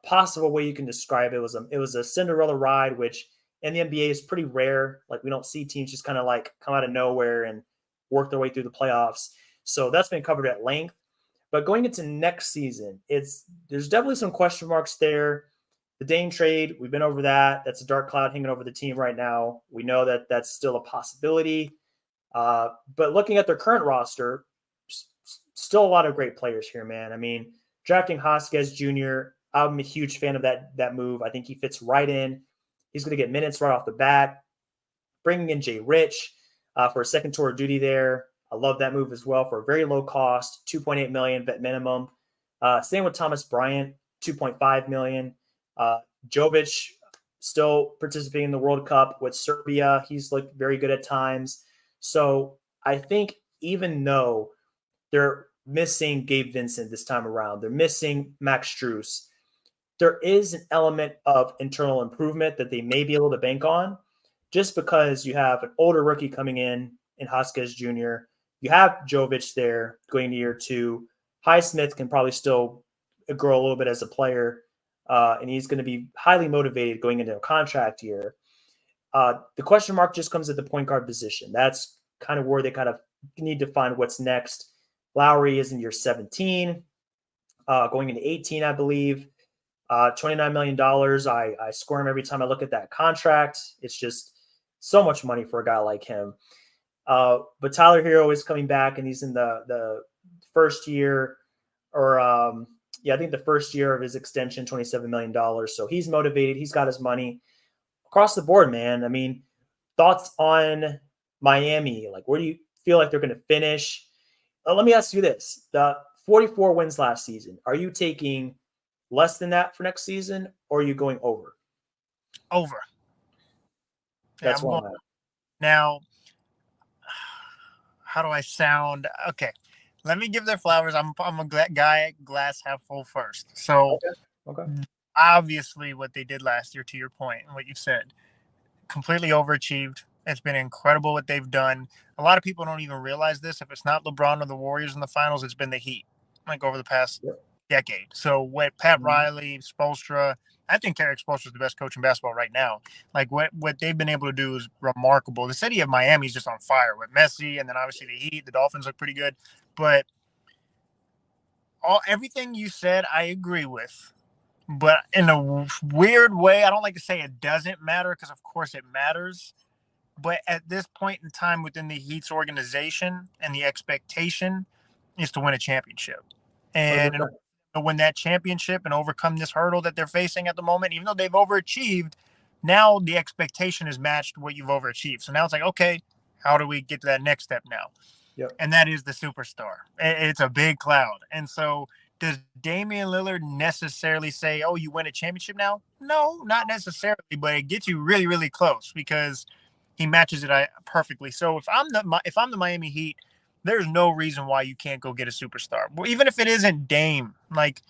possible way you can describe it. It was a Cinderella ride, which in the NBA is pretty rare. Like, we don't see teams just kind of like come out of nowhere and work their way through the playoffs. So that's been covered at length. But going into next season, there's definitely some question marks there. The Dame trade, we've been over that. That's a dark cloud hanging over the team right now. We know that that's still a possibility. But looking at their current roster, still a lot of great players here, man. I mean, drafting Hoskins Jr., I'm a huge fan of that move. I think he fits right in. He's going to get minutes right off the bat. Bringing in Jay Rich for a second tour of duty there. I love that move as well for a very low cost, 2.8 million vet minimum. Same with Thomas Bryant, 2.5 million. Jovic still participating in the World Cup with Serbia. He's looked very good at times. So I think even though they're missing Gabe Vincent this time around, they're missing Max Strus, there is an element of internal improvement that they may be able to bank on just because you have an older rookie coming in Hoskins Jr. You have Jovic there going to year two. Highsmith can probably still grow a little bit as a player, and he's going to be highly motivated going into a contract year. The question mark just comes at the point guard position. That's kind of where they kind of need to find what's next. Lowry is in year 17, going into 18, I believe. $29 million. I squirm every time I look at that contract. It's just so much money for a guy like him. But Tyler Hero is coming back, and he's in the first year, or I think the first year of his extension, $27 million. So he's motivated. He's got his money across the board, man. I mean, thoughts on Miami? Like, where do you feel like they're going to finish? Let me ask you this: the 44 wins last season. Are you taking less than that for next season, or are you going over? Over. Yeah, That's I'm where going I'm at. now. How do I sound? Okay, let me give their flowers. I'm a guy glass half full first. So Okay. Okay. obviously, what they did last year, to your point, and what you said, completely overachieved. It's been incredible what they've done. A lot of people don't even realize this. If it's not LeBron or the Warriors in the finals, it's been the Heat, like over the past Yep. decade. So what Pat Mhm. Riley, Spoelstra, I think Eric Spoelstra is the best coach in basketball right now. Like what they've been able to do is remarkable. The city of Miami is just on fire with Messi, and then obviously the Heat. The Dolphins look pretty good, but everything you said, I agree with. But in a weird way, I don't like to say it doesn't matter because, of course, it matters. But at this point in time within the Heat's organization and the expectation is to win a championship. And in order 100%. to win that championship and overcome this hurdle that they're facing at the moment, even though they've overachieved, now the expectation is matched what you've overachieved. So now it's like, okay, how do we get to that next step now? Yep. And that is the superstar. It's a big cloud. And so does Damian Lillard necessarily say, oh, you win a championship now? No, not necessarily, but it gets you really, really close because he matches it perfectly. So if I'm the Miami Heat, there's no reason why you can't go get a superstar. Well, even if it isn't Dame, like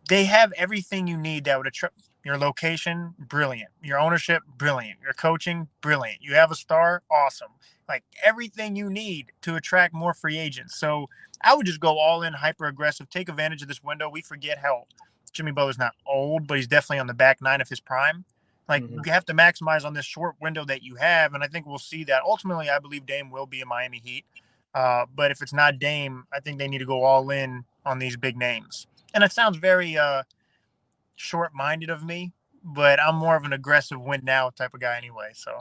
they have everything you need that would attract your location, brilliant. Your ownership, brilliant. Your coaching, brilliant. You have a star, awesome. Like everything you need to attract more free agents. So I would just go all in, hyper aggressive, take advantage of this window. We forget how Jimmy Butler's not old, but he's definitely on the back nine of his prime. Like Hmm. you have to maximize on this short window that you have, and I think we'll see that. Ultimately, I believe Dame will be a Miami Heat. But if it's not Dame, I think they need to go all in on these big names. And it sounds very short-minded of me, but I'm more of an aggressive win now type of guy anyway. So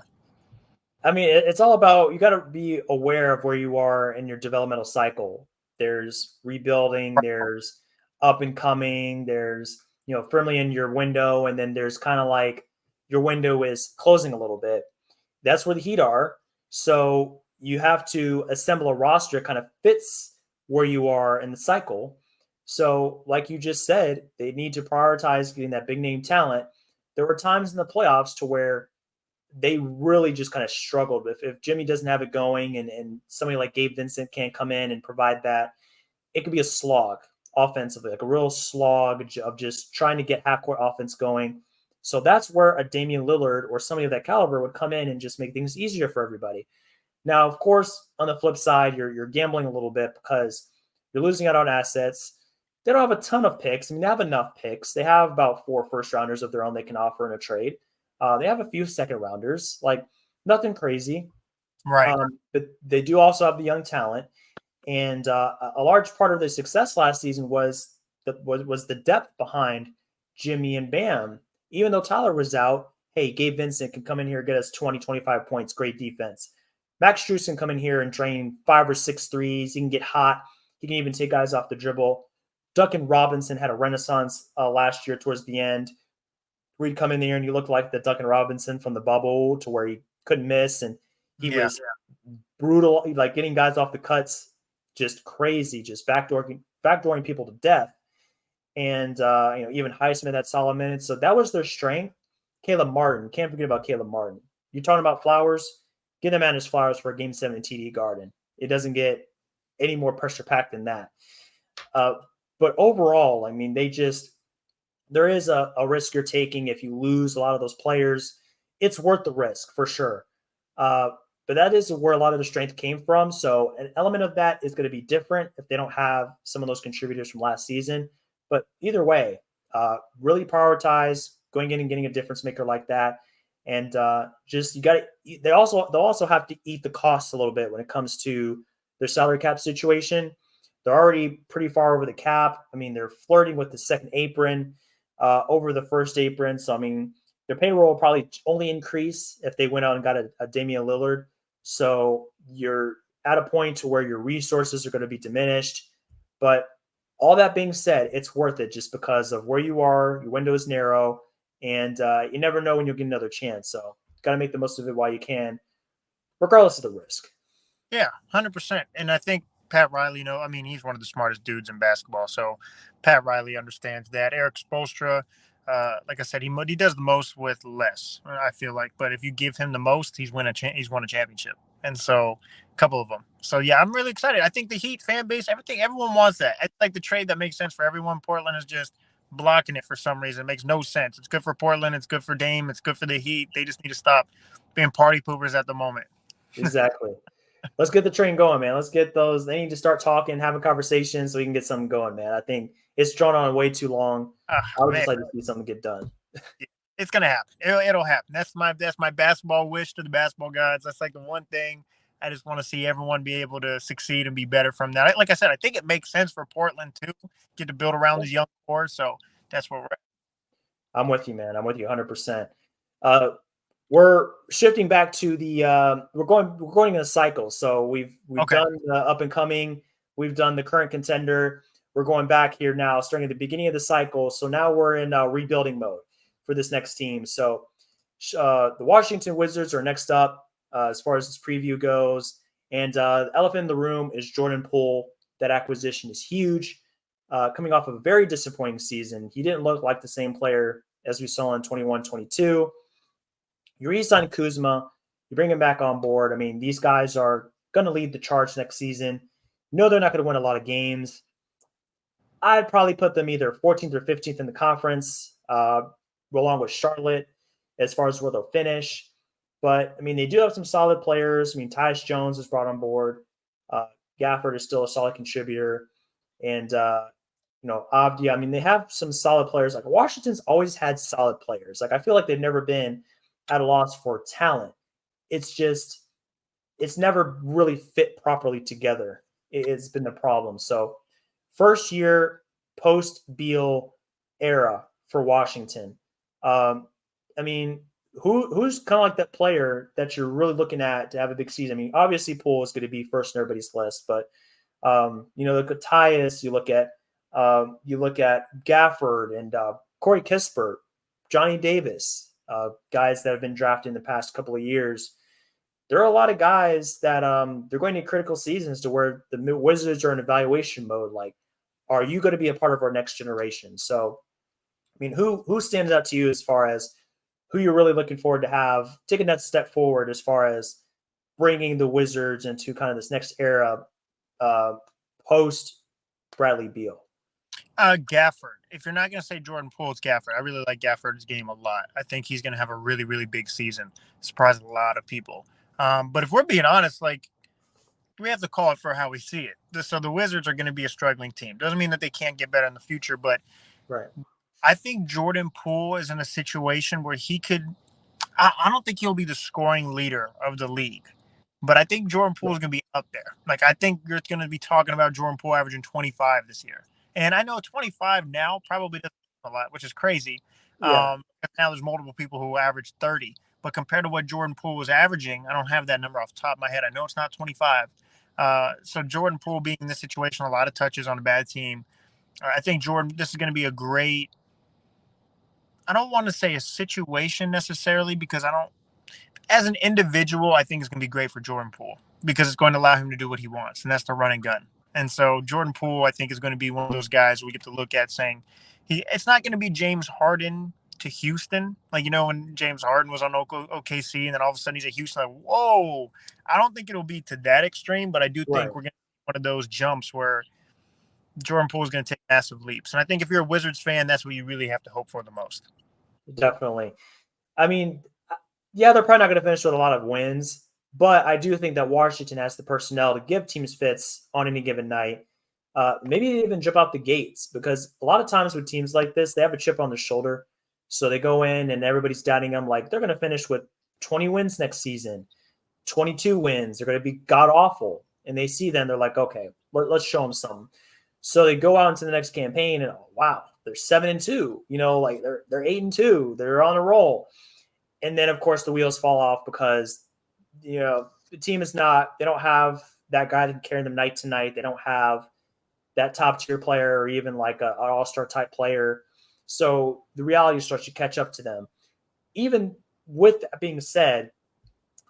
I mean, it's all about you got to be aware of where you are in your developmental cycle. There's rebuilding, there's up and coming, there's firmly in your window, and then there's kind of like your window is closing a little bit. That's where the Heat are. So you have to assemble a roster that kind of fits where you are in the cycle. So, like you just said, they need to prioritize getting that big name talent. There were times in the playoffs to where they really just kind of struggled. If Jimmy doesn't have it going and somebody like Gabe Vincent can't come in and provide that, it could be a slog offensively, like a real slog of just trying to get half court offense going. So that's where a Damian Lillard or somebody of that caliber would come in and just make things easier for everybody. Now, of course, on the flip side, you're gambling a little bit because you're losing out on assets. They don't have a ton of picks. I mean, they have enough picks. They have about 4 first rounders of their own they can offer in a trade. They have a few second rounders, like nothing crazy. right, But they do also have the young talent. And a large part of their success last season was the depth behind Jimmy and Bam. Even though Tyler was out, hey, Gabe Vincent can come in here and get us 20, 25 points, great defense. Max Strus can come in here and drain 5 or 6 threes. He can get hot. He can even take guys off the dribble. Duncan Robinson had a renaissance last year towards the end, where he'd come in there and he looked like the Duncan Robinson from the bubble, to where he couldn't miss and he yeah, was brutal, like getting guys off the cuts, just crazy, just backdooring people to death. And even Highsmith had solid minutes, so that was their strength. Caleb Martin, can't forget about Caleb Martin. You're talking about flowers, give the man his flowers for a Game 7 TD Garden. It doesn't get any more pressure packed than that. But overall, I mean, there is a risk you're taking if you lose a lot of those players. It's worth the risk for sure. But that is where a lot of the strength came from. So an element of that is going to be different if they don't have some of those contributors from last season. But either way, really prioritize going in and getting a difference maker like that. And just you got to. They'll also have to eat the costs a little bit when it comes to their salary cap situation. They're already pretty far over the cap. I mean, they're flirting with the second apron over the first apron. So I mean, their payroll will probably only increase if they went out and got a Damian Lillard. So you're at a point to where your resources are going to be diminished. But all that being said, it's worth it just because of where you are. Your window is narrow, and you never know when you'll get another chance. So got to make the most of it while you can, regardless of the risk. yeah, 100%. And I think Pat Riley, I mean, he's one of the smartest dudes in basketball. So Pat Riley understands that. Eric Spoelstra, like I said, he does the most with less. I feel like, but if you give him the most, he's won a championship, and so a couple of them. So yeah, I'm really excited. I think the Heat fan base, everyone wants that. It's like the trade that makes sense for everyone. Portland is just blocking it for some reason. It makes no sense. It's good for Portland. It's good for Dame. It's good for the Heat. They just need to stop being party poopers at the moment. Exactly. Let's get the train going, man. Let's get those. They need to start talking, having conversations, so we can get something going, man. I think it's drawn on way too long. I would Man, just like to see something get done. it's gonna happen. It'll happen. That's my basketball wish to the basketball gods. That's like the one thing I just want to see everyone be able to succeed and be better from that. Like I said, I think it makes sense for Portland too, get to build around these young core. So that's where we're at. I'm with you, man. I'm with you 100%. Uh, we're shifting back to the we're going in a cycle. So we've Okay. done the up and coming, we've done the current contender. We're going back here now, starting at the beginning of the cycle. So now we're in rebuilding mode for this next team. So the Washington Wizards are next up as far as this preview goes. And the elephant in the room is Jordan Poole. That acquisition is huge. Coming off of a very disappointing season, he didn't look like the same player as we saw in 21-22. You re-sign Kuzma, you bring him back on board. I mean, these guys are going to lead the charge next season. No, they're not going to win a lot of games. I'd probably put them either 14th or 15th in the conference, along with Charlotte, as far as where they'll finish. But, I mean, they do have some solid players. I mean, Tyus Jones is brought on board. Uh, Gafford is still a solid contributor. And, Avdia, I mean, they have some solid players. Like, Washington's always had solid players. Like, I feel like they've never been at a loss for talent. It's just it's never really fit properly together. It's been the problem. So, first year post Beal era for Washington. Um, I mean, who's kind of like that player that you're really looking at to have a big season? I mean, obviously Poole is going to be first in everybody's list, but look at Tyus, you look at Gafford and Corey Kispert, Johnny Davis, guys that have been drafted in the past couple of years. There are a lot of guys that they're going to critical seasons to where the Wizards are in evaluation mode. Like, are you going to be a part of our next generation? So, I mean, who stands out to you as far as who you're really looking forward to have taking that step forward as far as bringing the Wizards into kind of this next era uh, post Bradley Beal? Gafford. If you're not going to say Jordan Poole, it's Gafford. I really like Gafford's game a lot. I think he's going to have a really, really big season. Surprise a lot of people. But if we're being honest, like, we have to call it for how we see it. So the Wizards are going to be a struggling team. Doesn't mean that they can't get better in the future, but Right. I think Jordan Poole is in a situation where he could. I don't think he'll be the scoring leader of the league, but I think Jordan Poole is going to be up there. Like, I think you're going to be talking about Jordan Poole averaging 25 this year. And I know 25 now probably doesn't a lot, which is crazy. Yeah. Now there's multiple people who average 30, but compared to what Jordan Poole was averaging, I don't have that number off the top of my head. I know it's not 25. So Jordan Poole being in this situation, a lot of touches on a bad team. I think Jordan, this is going to be a great. I don't want to say a situation necessarily because I don't as an individual, I think it's going to be great for Jordan Poole because it's going to allow him to do what he wants, and that's the run and gun. And so Jordan Poole, I think, is going to be one of those guys we get to look at saying it's not going to be James Harden to Houston. Like, when James Harden was on OKC and then all of a sudden he's at Houston, like, whoa. I don't think it'll be to that extreme, but I do Right. think we're going to see one of those jumps where Jordan Poole is going to take massive leaps. And I think if you're a Wizards fan, that's what you really have to hope for the most. Definitely. I mean, yeah, they're probably not going to finish with a lot of wins, but I do think that Washington has the personnel to give teams fits on any given night. Maybe even jump out the gates because a lot of times with teams like this, they have a chip on their shoulder. So they go in and everybody's doubting them like they're going to finish with 20 wins next season, 22 wins. They're going to be god awful. And they see them, they're like, okay, let's show them something. So they go out into the next campaign and wow, they're 7-2. Like they're 8-2. They're on a roll. And then of course the wheels fall off because the team is not. They don't have that guy that can carry them night to night. They don't have that top tier player or even like an all star type player. So the reality starts to catch up to them. Even with that being said,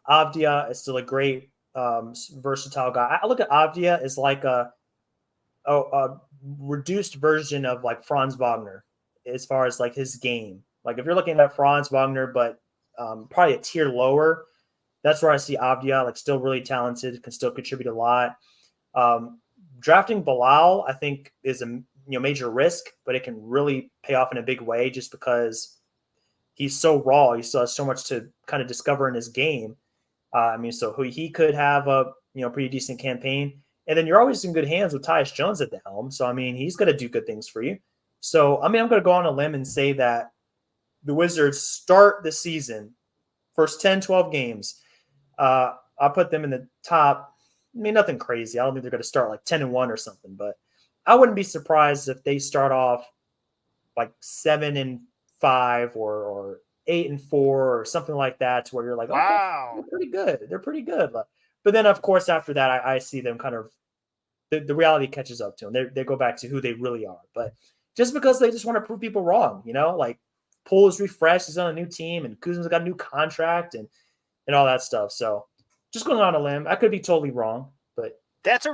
Avdia is still a great versatile guy. I look at Avdia as like a reduced version of like Franz Wagner as far as like his game. Like if you're looking at Franz Wagner, but probably a tier lower, that's where I see Avdia, like still really talented, can still contribute a lot. Drafting Bilal, I think, is a major risk, but it can really pay off in a big way just because he's so raw. He still has so much to kind of discover in his game. So he could have a pretty decent campaign, and then you're always in good hands with Tyus Jones at the helm. So I mean, he's going to do good things for you. So I mean, I'm going to go on a limb and say that the Wizards start the season first 10, 12 games. I'll put them in the top. I mean, nothing crazy. I don't think they're going to start like 10-1 or something, but I wouldn't be surprised if they start off like 7-5 or 8-4 or something like that, to where you're like, okay, Wow. they're pretty good. They're pretty good. But then, of course, after that, I see them kind of the reality catches up to them. They go back to who they really are. But just because they just want to prove people wrong, like Poole is refreshed, he's on a new team, and Kuzma's got a new contract and all that stuff. So just going on a limb. I could be totally wrong, but That's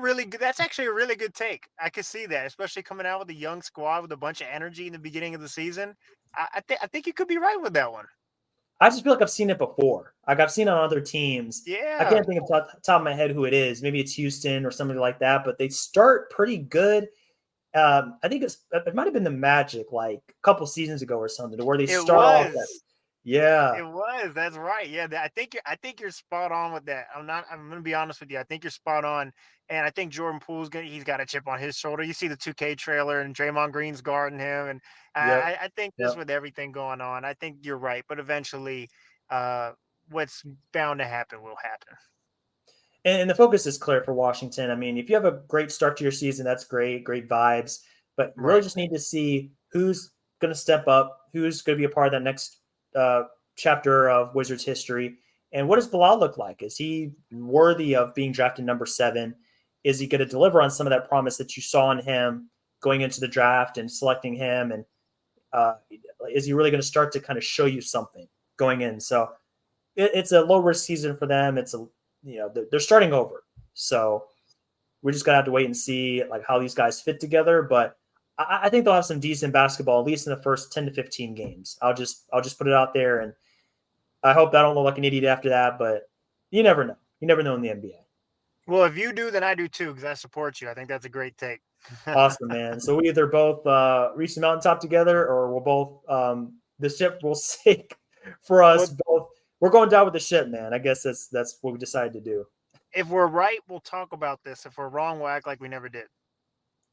actually a really good take. I could see that, especially coming out with a young squad with a bunch of energy in the beginning of the season. I think you could be right with that one. I just feel like I've seen it before. Like I've seen it on other teams. I Yeah. can't think of top of my head who it is. Maybe it's Houston or somebody like that, but they start pretty good. I think it might have been the Magic like a couple seasons ago or something, to where they It start off was. that. Yeah. It was. That's right. Yeah, I think you're spot on with that. I'm going to be honest with you. I think you're spot on. And I think Jordan Poole's he's got a chip on his shoulder. You see the 2K trailer and Draymond Green's guarding him, and Yep. I think just Yep. with everything going on, I think you're right. But eventually, uh, what's bound to happen will happen. And the focus is clear for Washington. I mean, if you have a great start to your season, that's great vibes. But you really Right. just need to see who's going to step up, who's going to be a part of that next uh, chapter of Wizards history, and what does Bilal look like? Is he worthy of being drafted number 7? Is he going to deliver on some of that promise that you saw in him going into the draft and selecting him? And uh, is he really going to start to kind of show you something going in? So it's a low risk season for them. It's a they're starting over, so we're just gonna have to wait and see like how these guys fit together. But I think they'll have some decent basketball at least in the first 10 to 15 games. I'll just put it out there, and I hope I don't look like an idiot after that. But you never know. You never know in the NBA. Well, if you do, then I do too, because I support you. I think that's a great take. Awesome, man. So we either both reach the mountaintop together, or we'll both the ship will sink for us Well, both. We're going down with the ship, man. I guess that's what we decided to do. if we're right, we'll talk about this. If we're wrong, we'll act like we never did.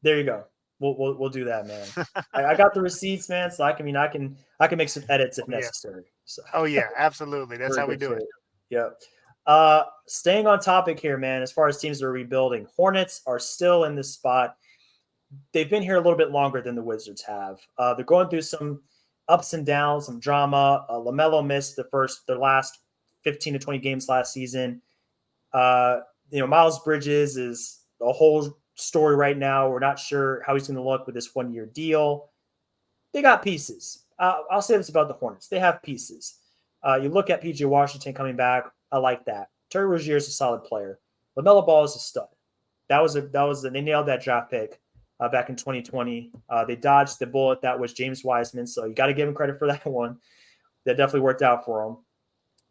There you go. We'll do that, man. I got the receipts, man. So I can make some edits if Oh yeah. necessary. So Oh yeah. Absolutely. That's we're in how we good do it. shape. Yeah. Staying on topic here, man. As far as teams that are rebuilding, Hornets are still in this spot. They've been here a little bit longer than the Wizards have. They're going through some ups and downs, some drama. LaMelo missed their last 15 to 20 games last season. Uh, Miles Bridges is a whole story right now. We're not sure how he's going to look with this 1 year deal. They got pieces. I'll say this about the Hornets: they have pieces. You look at PJ Washington coming back. I like that. Terry Rozier is a solid player. LaMelo Ball is a stud. They nailed that draft pick back in 2020. They dodged the bullet that was James Wiseman, so you got to give him credit for that one. That definitely worked out for him.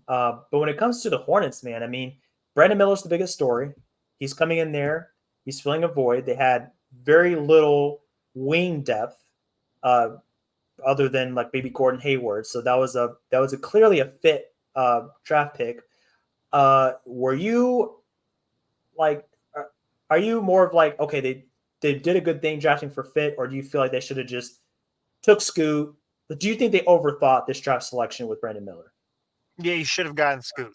But when it comes to the Hornets, man, I mean, Brandon Miller's the biggest story. He's coming in there. He's filling a void. They had very little wing depth, uh, other than like maybe Gordon Hayward. So that was a clearly a fit draft pick. Were you like, are you more of like, okay, they did a good thing drafting for fit, or do you feel like they should have just took Scoot? But do you think they overthought this draft selection with Brandon Miller? Yeah, you should have gotten Scoot.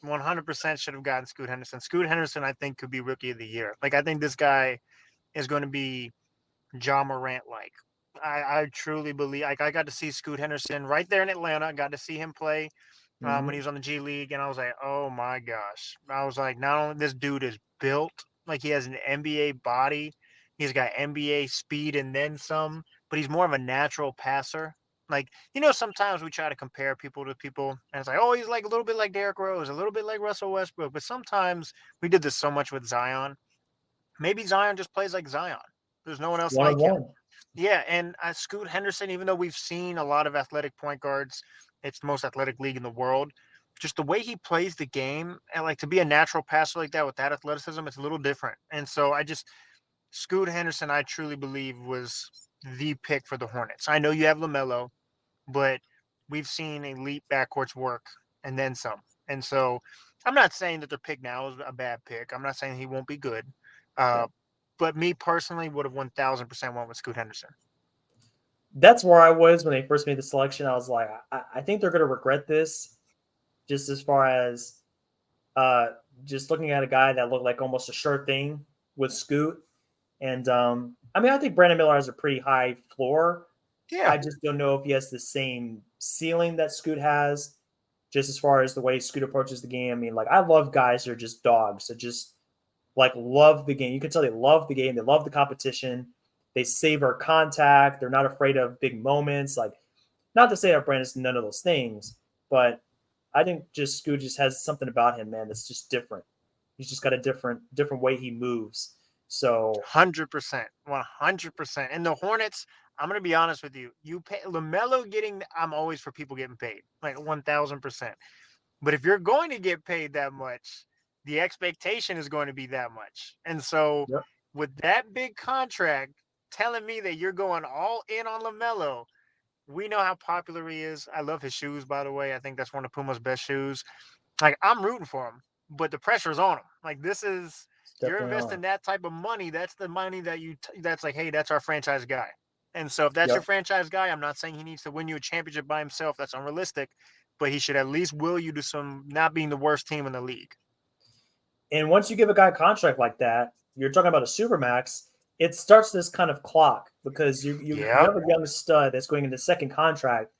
100% should have gotten Scoot Henderson. Scoot Henderson, I think, could be rookie of the year. Like, I think this guy is going to be John Morant like. I truly believe. Like, I got to see Scoot Henderson right there in Atlanta. I got to see him play when he Mm-hmm. was on the G League, and I was like, oh my gosh. I was like, not only this dude is built, like he has an NBA body, he's got NBA speed and then some, but he's more of a natural passer. Like, sometimes we try to compare people to people, and it's like, oh, he's like a little bit like Derrick Rose, a little bit like Russell Westbrook. But sometimes we did this so much with Zion. Maybe Zion just plays like Zion. There's no one else One on like him. one. Yeah, and Scoot Henderson, even though we've seen a lot of athletic point guards, it's the most athletic league in the world. Just the way he plays the game, and like to be a natural passer like that with that athleticism, it's a little different. And so Scoot Henderson, I truly believe was the pick for the Hornets. I know you have LaMelo, but we've seen elite backcourts work and then some. And so I'm not saying that their pick now is a bad pick. I'm not saying he won't be good. Yeah. Uh, but me personally would have 1000% went with Scoot Henderson. That's where I was when they first made the selection. I was like, I think they're going to regret this, just as far as uh, just looking at a guy that looked like almost a sure thing with Scoot. And I mean, I think Brandon Miller has a pretty high floor. Yeah, I just don't know if he has the same ceiling that Scoot has, just as far as the way Scoot approaches the game. I mean, like, I love guys that are just dogs that just like love the game. You can tell they love the game. They love the competition. They savor contact. They're not afraid of big moments. Like, not to say that Brandon's none of those things, but I think just Scoot just has something about him, man, that's just different. He's just got a different way he moves. So 100%, 100%. And the Hornets, I'm gonna be honest with you. You pay Lamelo getting. I'm always for people getting paid, like 1000%. But if you're going to get paid that much, the expectation is going to be that much. And so, yep, with that big contract telling me that you're going all in on Lamelo, we know how popular he is. I love his shoes, by the way. I think that's one of Puma's best shoes. Like, I'm rooting for him, but the pressure's on him. Like, this is it's you're definitely investing on. that type of money. That's the money that that's like, hey, that's our franchise guy. And so if that's your Yep. franchise guy, I'm not saying he needs to win you a championship by himself. That's unrealistic, but he should at least will you to some not being the worst team in the league. And once you give a guy a contract like that, you're talking about a supermax. It starts this kind of clock because you Yep. have a young stud that's going into second contract.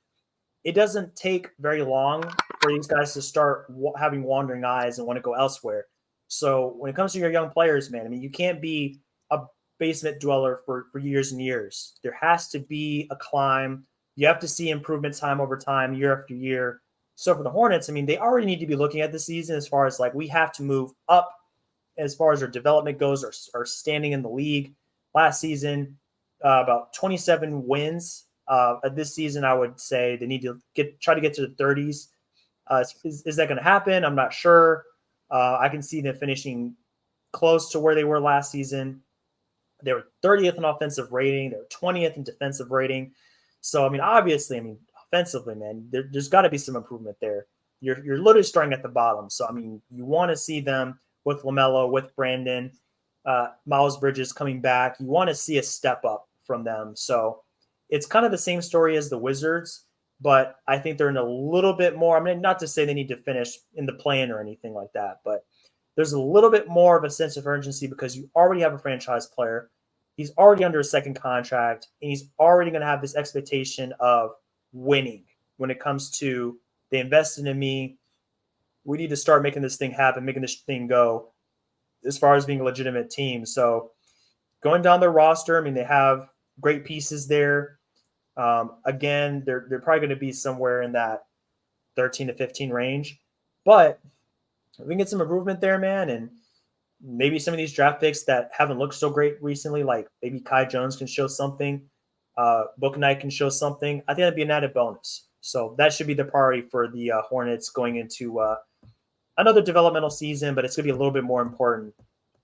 It doesn't take very long for these guys to start having wandering eyes and want to go elsewhere. So when it comes to your young players, man, I mean, you can't be a basement dweller for years and years. There has to be a climb. You have to see improvement time over time, year after year. So for the Hornets, I mean, they already need to be looking at the season as far as like we have to move up as far as our development goes, our standing in the league. Last season, about 27 wins. This season, I would say they need to try to get to the 30s. Is that going to happen? I'm not sure. I can see them finishing close to where they were last season. They were 30th in offensive rating. They were 20th in defensive rating. So, I mean, obviously, I mean, offensively, man, there's got to be some improvement there. You're literally starting at the bottom. So, I mean, you want to see them with LaMelo, with Brandon, Miles Bridges coming back. You want to see a step up from them. So, it's kind of the same story as the Wizards, but I think they're in a little bit more. I mean, not to say they need to finish in the play-in or anything like that, but there's a little bit more of a sense of urgency because you already have a franchise player. He's already under a second contract, and he's already going to have this expectation of winning when it comes to they invested in me. We need to start making this thing happen, making this thing go as far as being a legitimate team. So going down their roster, I mean, they have great pieces there. Again, they're probably going to be somewhere in that 13 to 15 range, but we can get some improvement there, man, and maybe some of these draft picks that haven't looked so great recently, like maybe Kai Jones can show something, Book Knight can show something. I think that'd be an added bonus. So that should be the priority for the Hornets going into another developmental season, but it's going to be a little bit more important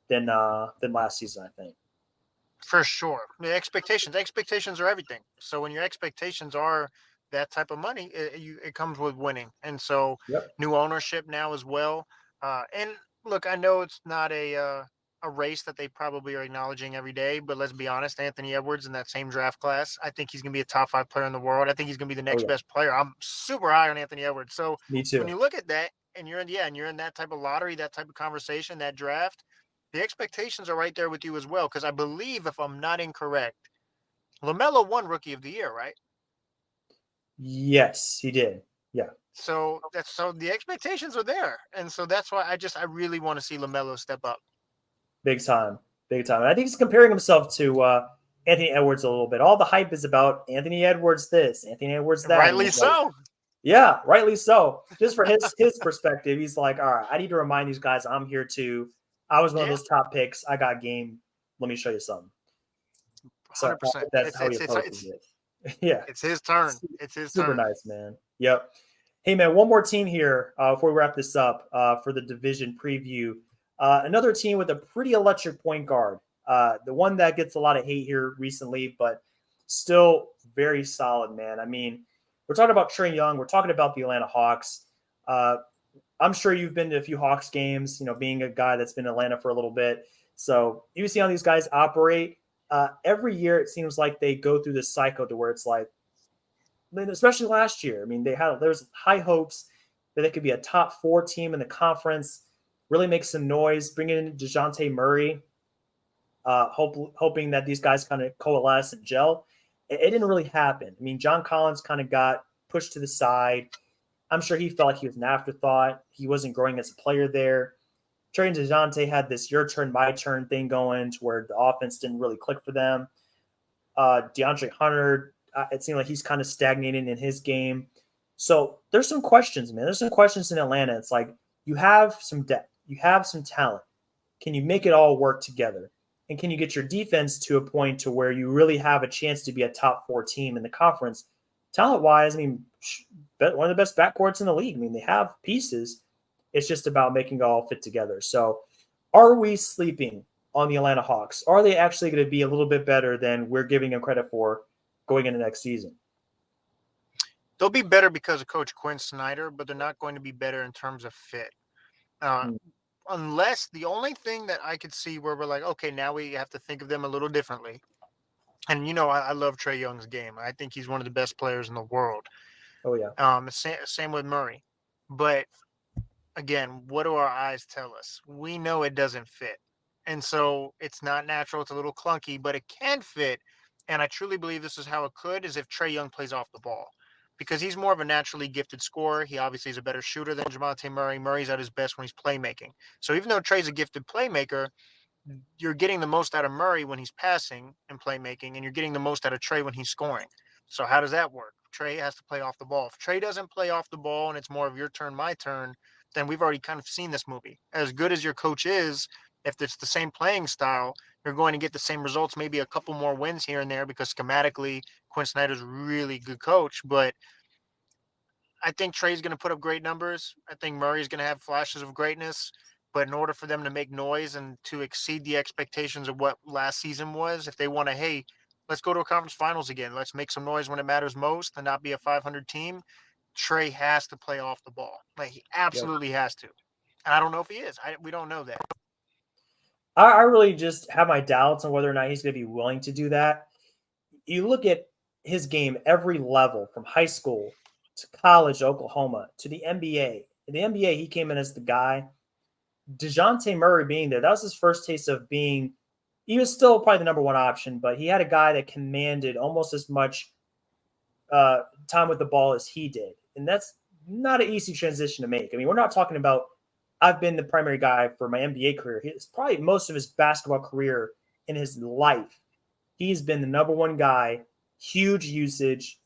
than last season, I think. For sure. The expectations are everything. So when your expectations are that type of money, it comes with winning. And so Yep. new ownership now as well. And look, I know it's not a race that they probably are acknowledging every day, but let's be honest, Anthony Edwards in that same draft class, I think he's going to be a top 5 player in the world. I think he's going to be the Oh next yeah. best player. I'm super high on Anthony Edwards. So Me when too. you look at that and you're in that type of lottery, that type of conversation, that draft, the expectations are right there with you as well. Because I believe, if I'm not incorrect, Lamelo won Rookie of the Year, right? Yes, he did. Yeah. So the expectations are there, and so that's why I really want to see Lamelo step up. Big time. Big time. And I think he's comparing himself to Anthony Edwards a little bit. All the hype is about Anthony Edwards this, Anthony Edwards that. And Rightly he's like, so. yeah, rightly so. Just for his perspective, he's like, all right, I need to remind these guys I'm here too. I was one of Yeah, those top picks. I got game. Let me show you something. So 100%. that's how he approaches it. Yeah, It's his turn. It's his super turn. nice, man. Yep. Hey, man, one more team here before we wrap this up for the division preview. Another team with a pretty electric point guard. The one that gets a lot of hate here recently, but still very solid, man. I mean, we're talking about Trae Young. We're talking about the Atlanta Hawks. Uh, I'm sure you've been to a few Hawks games, being a guy that's been in Atlanta for a little bit. So you see how these guys operate. Every year, it seems like they go through this cycle to where it's like, especially last year. I mean, there's high hopes that they could be a top 4 team in the conference, really make some noise, bring in DeJounte Murray, hoping that these guys kind of coalesce and gel. It didn't really happen. I mean, John Collins kind of got pushed to the side. I'm sure he felt like he was an afterthought. He wasn't growing as a player there. Trey and DeJounte had this your turn, my turn thing going to where the offense didn't really click for them. DeAndre Hunter, it seemed like he's kind of stagnating in his game. So there's some questions, man. There's some questions in Atlanta. It's like you have some depth, you have some talent. Can you make it all work together? And can you get your defense to a point to where you really have a chance to be a top 4 team in the conference? Talent wise, I mean, one of the best backcourts in the league. I mean, they have pieces. It's just about making it all fit together. So are we sleeping on the Atlanta Hawks? Are they actually going to be a little bit better than we're giving them credit for going into next season? They'll be better because of Coach Quinn Snyder, but they're not going to be better in terms of fit. Uh, Mm. unless the only thing that I could see where we're like, okay, now we have to think of them a little differently. And I love Trey Young's game. I think he's one of the best players in the world. Oh, yeah. Same with Murray, but again, what do our eyes tell us? We know it doesn't fit. And so it's not natural. It's a little clunky, but it can fit. And I truly believe this is how it could is if Trey Young plays off the ball. Because he's more of a naturally gifted scorer. He obviously is a better shooter than Javante Murray. Murray's at his best when he's playmaking. So even though Trey's a gifted playmaker, you're getting the most out of Murray when he's passing and playmaking, and you're getting the most out of Trey when he's scoring. So how does that work? Trey has to play off the ball. If Trey doesn't play off the ball and it's more of your turn, my turn, then we've already kind of seen this movie. As good as your coach is, if it's the same playing style, you're going to get the same results, maybe a couple more wins here and there because schematically Quinn Snyder's a really good coach, but I think Trey's going to put up great numbers. I think Murray's going to have flashes of greatness. But in order for them to make noise and to exceed the expectations of what last season was, if they want to, hey, let's go to a conference finals again. Let's make some noise when it matters most and not be a 500 team. Trey has to play off the ball. Like he Yep. absolutely has to. And I don't know if he is. We don't know that. I really just have my doubts on whether or not he's going to be willing to do that. You look at his game every level from high school to college, Oklahoma, to the NBA. In the NBA, he came in as the guy. DeJounte Murray being there, that was his first taste of being, he was still probably the number one option, but he had a guy that commanded almost as much time with the ball as he did. And that's not an easy transition to make. I mean, we're not talking about, I've been the primary guy for my NBA career. It's probably most of his basketball career in his life. He's been the number one guy, huge usage,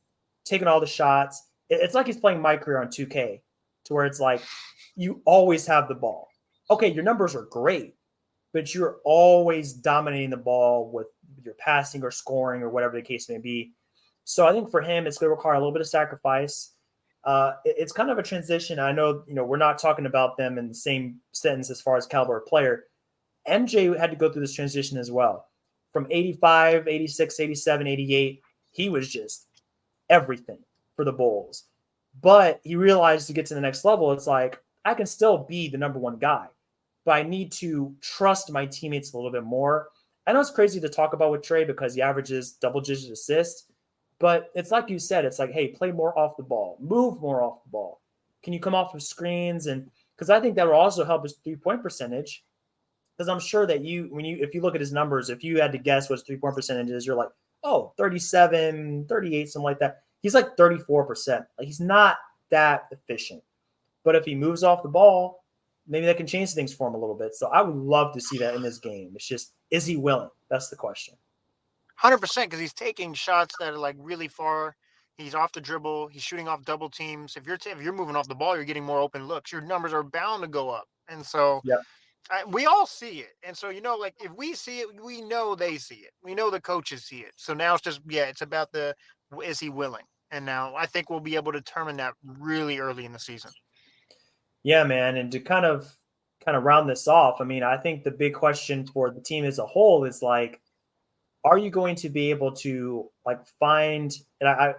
taking all the shots. It's like he's playing my career on 2K, to where it's like you always have the ball. Okay, your numbers are great, but you're always dominating the ball with your passing or scoring or whatever the case may be. So I think for him, it's going to require a little bit of sacrifice. It's kind of a transition. I know, we're not talking about them in the same sentence as far as caliber of player. MJ had to go through this transition as well. From 85, 86, 87, 88, he was just everything for the Bulls. But he realized to get to the next level, it's like, I can still be the number one guy, but I need to trust my teammates a little bit more. I know it's crazy to talk about with Trey because he averages double-digit assists, but it's like you said, it's like, hey, play more off the ball, move more off the ball. Can you come off of screens? And because I think that will also help his 3-point percentage. Because I'm sure that if you look at his numbers, if you had to guess what his 3-point percentage is, you're like, oh, 37, 38, something like that. He's like 34%. Like he's not that efficient. But if he moves off the ball, maybe that can change things for him a little bit. So I would love to see that in this game. It's just, is he willing? That's the question. 100% because he's taking shots that are like really far. He's off the dribble. He's shooting off double teams. If you're moving off the ball, you're getting more open looks. Your numbers are bound to go up. And so Yeah. we all see it. And so like if we see it, we know they see it. We know the coaches see it. So now it's just it's about the is he willing? And now I think we'll be able to determine that really early in the season. Yeah, man. And to kind of round this off, I mean, I think the big question for the team as a whole is like, are you going to be able to like find, and I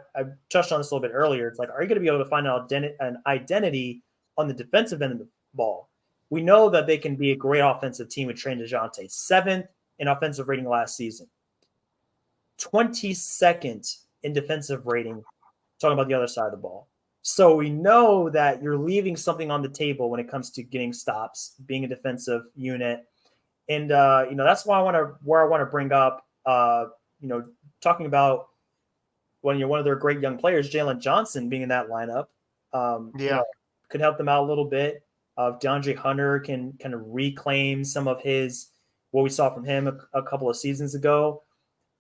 touched on this a little bit earlier, it's like, are you going to be able to find an identity on the defensive end of the ball? We know that they can be a great offensive team with Trey and DeJounte, 7th in offensive rating last season, 22nd in defensive rating, talking about the other side of the ball. So we know that you're leaving something on the table when it comes to getting stops, being a defensive unit. And that's why I want to bring up talking about when you're one of their great young players, Jalen Johnson being in that lineup, Yeah. could help them out a little bit. DeAndre Hunter can kind of reclaim some of what we saw from him a couple of seasons ago.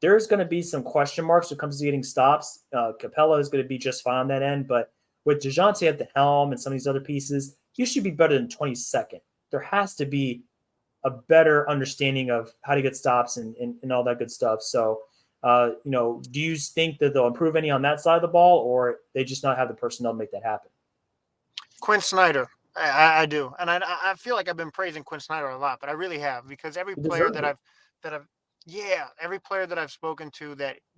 There's going to be some question marks when it comes to getting stops. Capella is going to be just fine on that end, but with DeJounte at the helm and some of these other pieces, you should be better than 22nd. There has to be a better understanding of how to get stops and all that good stuff. So, do you think that they'll improve any on that side of the ball, or they just not have the personnel to make that happen? Quinn Snyder. I do, and I feel like I've been praising Quinn Snyder a lot, but I really have because every He player deserves it. that I've yeah, every player that I've spoken to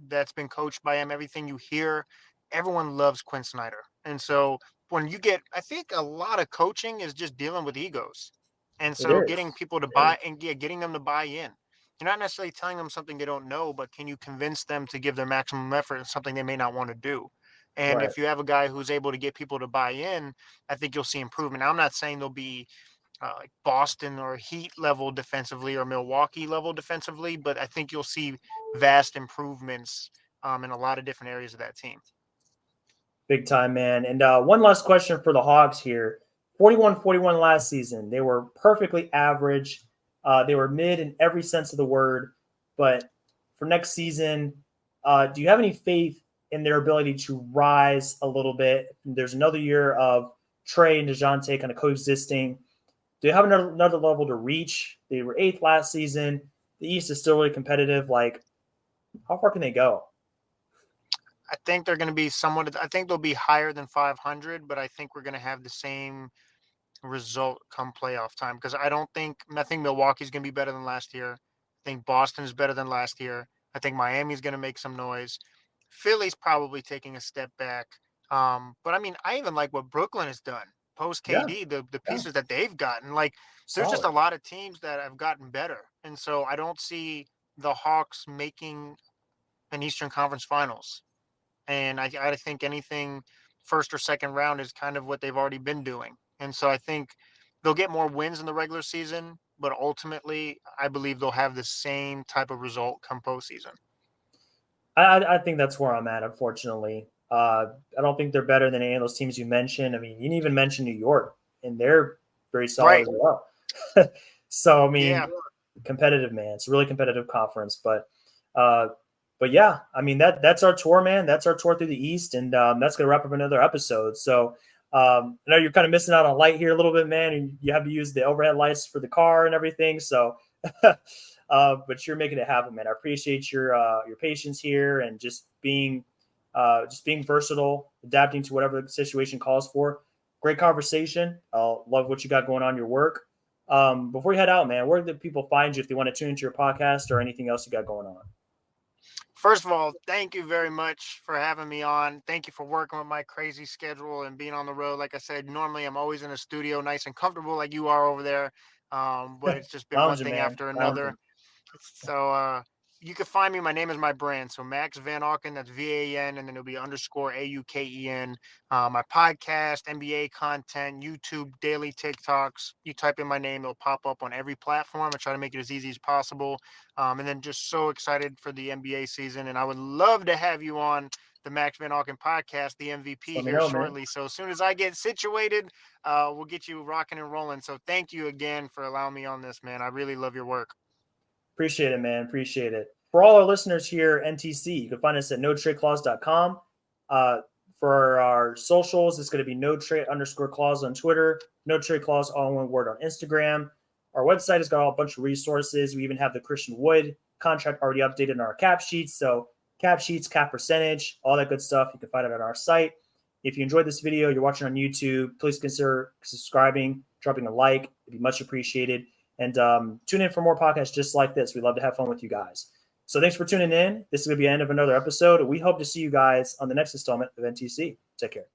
that's been coached by him, everything you hear, everyone loves Quinn Snyder, and so when you get, I think a lot of coaching is just dealing with egos, and It so getting is. people to It is. buy and getting them to buy in. You're not necessarily telling them something they don't know, but can you convince them to give their maximum effort in something they may not want to do? And Right. if you have a guy who's able to get people to buy in, I think you'll see improvement. Now, I'm not saying they'll be like Boston or Heat level defensively or Milwaukee level defensively, but I think you'll see vast improvements in a lot of different areas of that team. Big time, man. And one last question for the Hogs here. 41-41 last season. They were perfectly average. They were mid in every sense of the word. But for next season, do you have any faith in their ability to rise a little bit? There's another year of Trey and DeJounte kind of coexisting. Do you have another level to reach? They were eighth last season. The East is still really competitive. Like, how far can they go? I think they're going to be somewhat. I think they'll be higher than 500, but I think we're going to have the same result come playoff time because I think Milwaukee's going to be better than last year. I think Boston is better than last year. I think Miami's going to make some noise. Philly's probably taking a step back. But I mean, I even like what Brooklyn has done post Yeah, KD, the yeah, pieces that they've gotten. Like, there's just solid. a lot of teams that have gotten better, and so I don't see the Hawks making an Eastern Conference Finals. And I think anything first or second round is kind of what they've already been doing. And so I think they'll get more wins in the regular season, but ultimately, I believe they'll have the same type of result come postseason. I think that's where I'm at, unfortunately. I don't think they're better than any of those teams you mentioned. I mean, you didn't even mention New York, and they're very solid Right. as well. So, I mean, Yeah. competitive, man. It's a really competitive conference. Uh, but yeah, I mean that's our tour, man. That's our tour through the East, and that's gonna wrap up another episode. So I know you're kind of missing out on light here a little bit, man. And you have to use the overhead lights for the car and everything. So but you're making it happen, man. I appreciate your patience here and just being versatile, adapting to whatever the situation calls for. Great conversation. Love what you got going on your work. Before you head out, man, where do people find you if they want to tune into your podcast or anything else you got going on? First of all, thank you very much for having me on. Thank you for working with my crazy schedule and being on the road. Like I said, normally I'm always in a studio, nice and comfortable, like you are over there. But it's just been one Lounging, thing man. after another. Lounging. So you can find me. My name is my brand. So Max Van Auken, that's VAN, and then it'll be underscore AUKEN. My podcast, NBA content, YouTube, daily TikToks. You type in my name, it'll pop up on every platform. I try to make it as easy as possible. And then just so excited for the NBA season. And I would love to have you on the Max Van Auken podcast, the Just MVP let me here know, man. shortly. So as soon as I get situated, we'll get you rocking and rolling. So thank you again for allowing me on this, man. I really love your work. Appreciate it, man. Appreciate it. For all our listeners here, NTC, you can find us at notradeclause.com. For our socials, it's going to be notrade_clause on Twitter, no trade clause, all one word on Instagram. Our website has got a bunch of resources. We even have the Christian Wood contract already updated in our cap sheets. So cap sheets, cap percentage, all that good stuff. You can find it on our site. If you enjoyed this video, you're watching on YouTube, please consider subscribing, dropping a like. It'd be much appreciated. And tune in for more podcasts just like this. We love to have fun with you guys. So thanks for tuning in. This is going to be the end of another episode. We hope to see you guys on the next installment of NTC. Take care.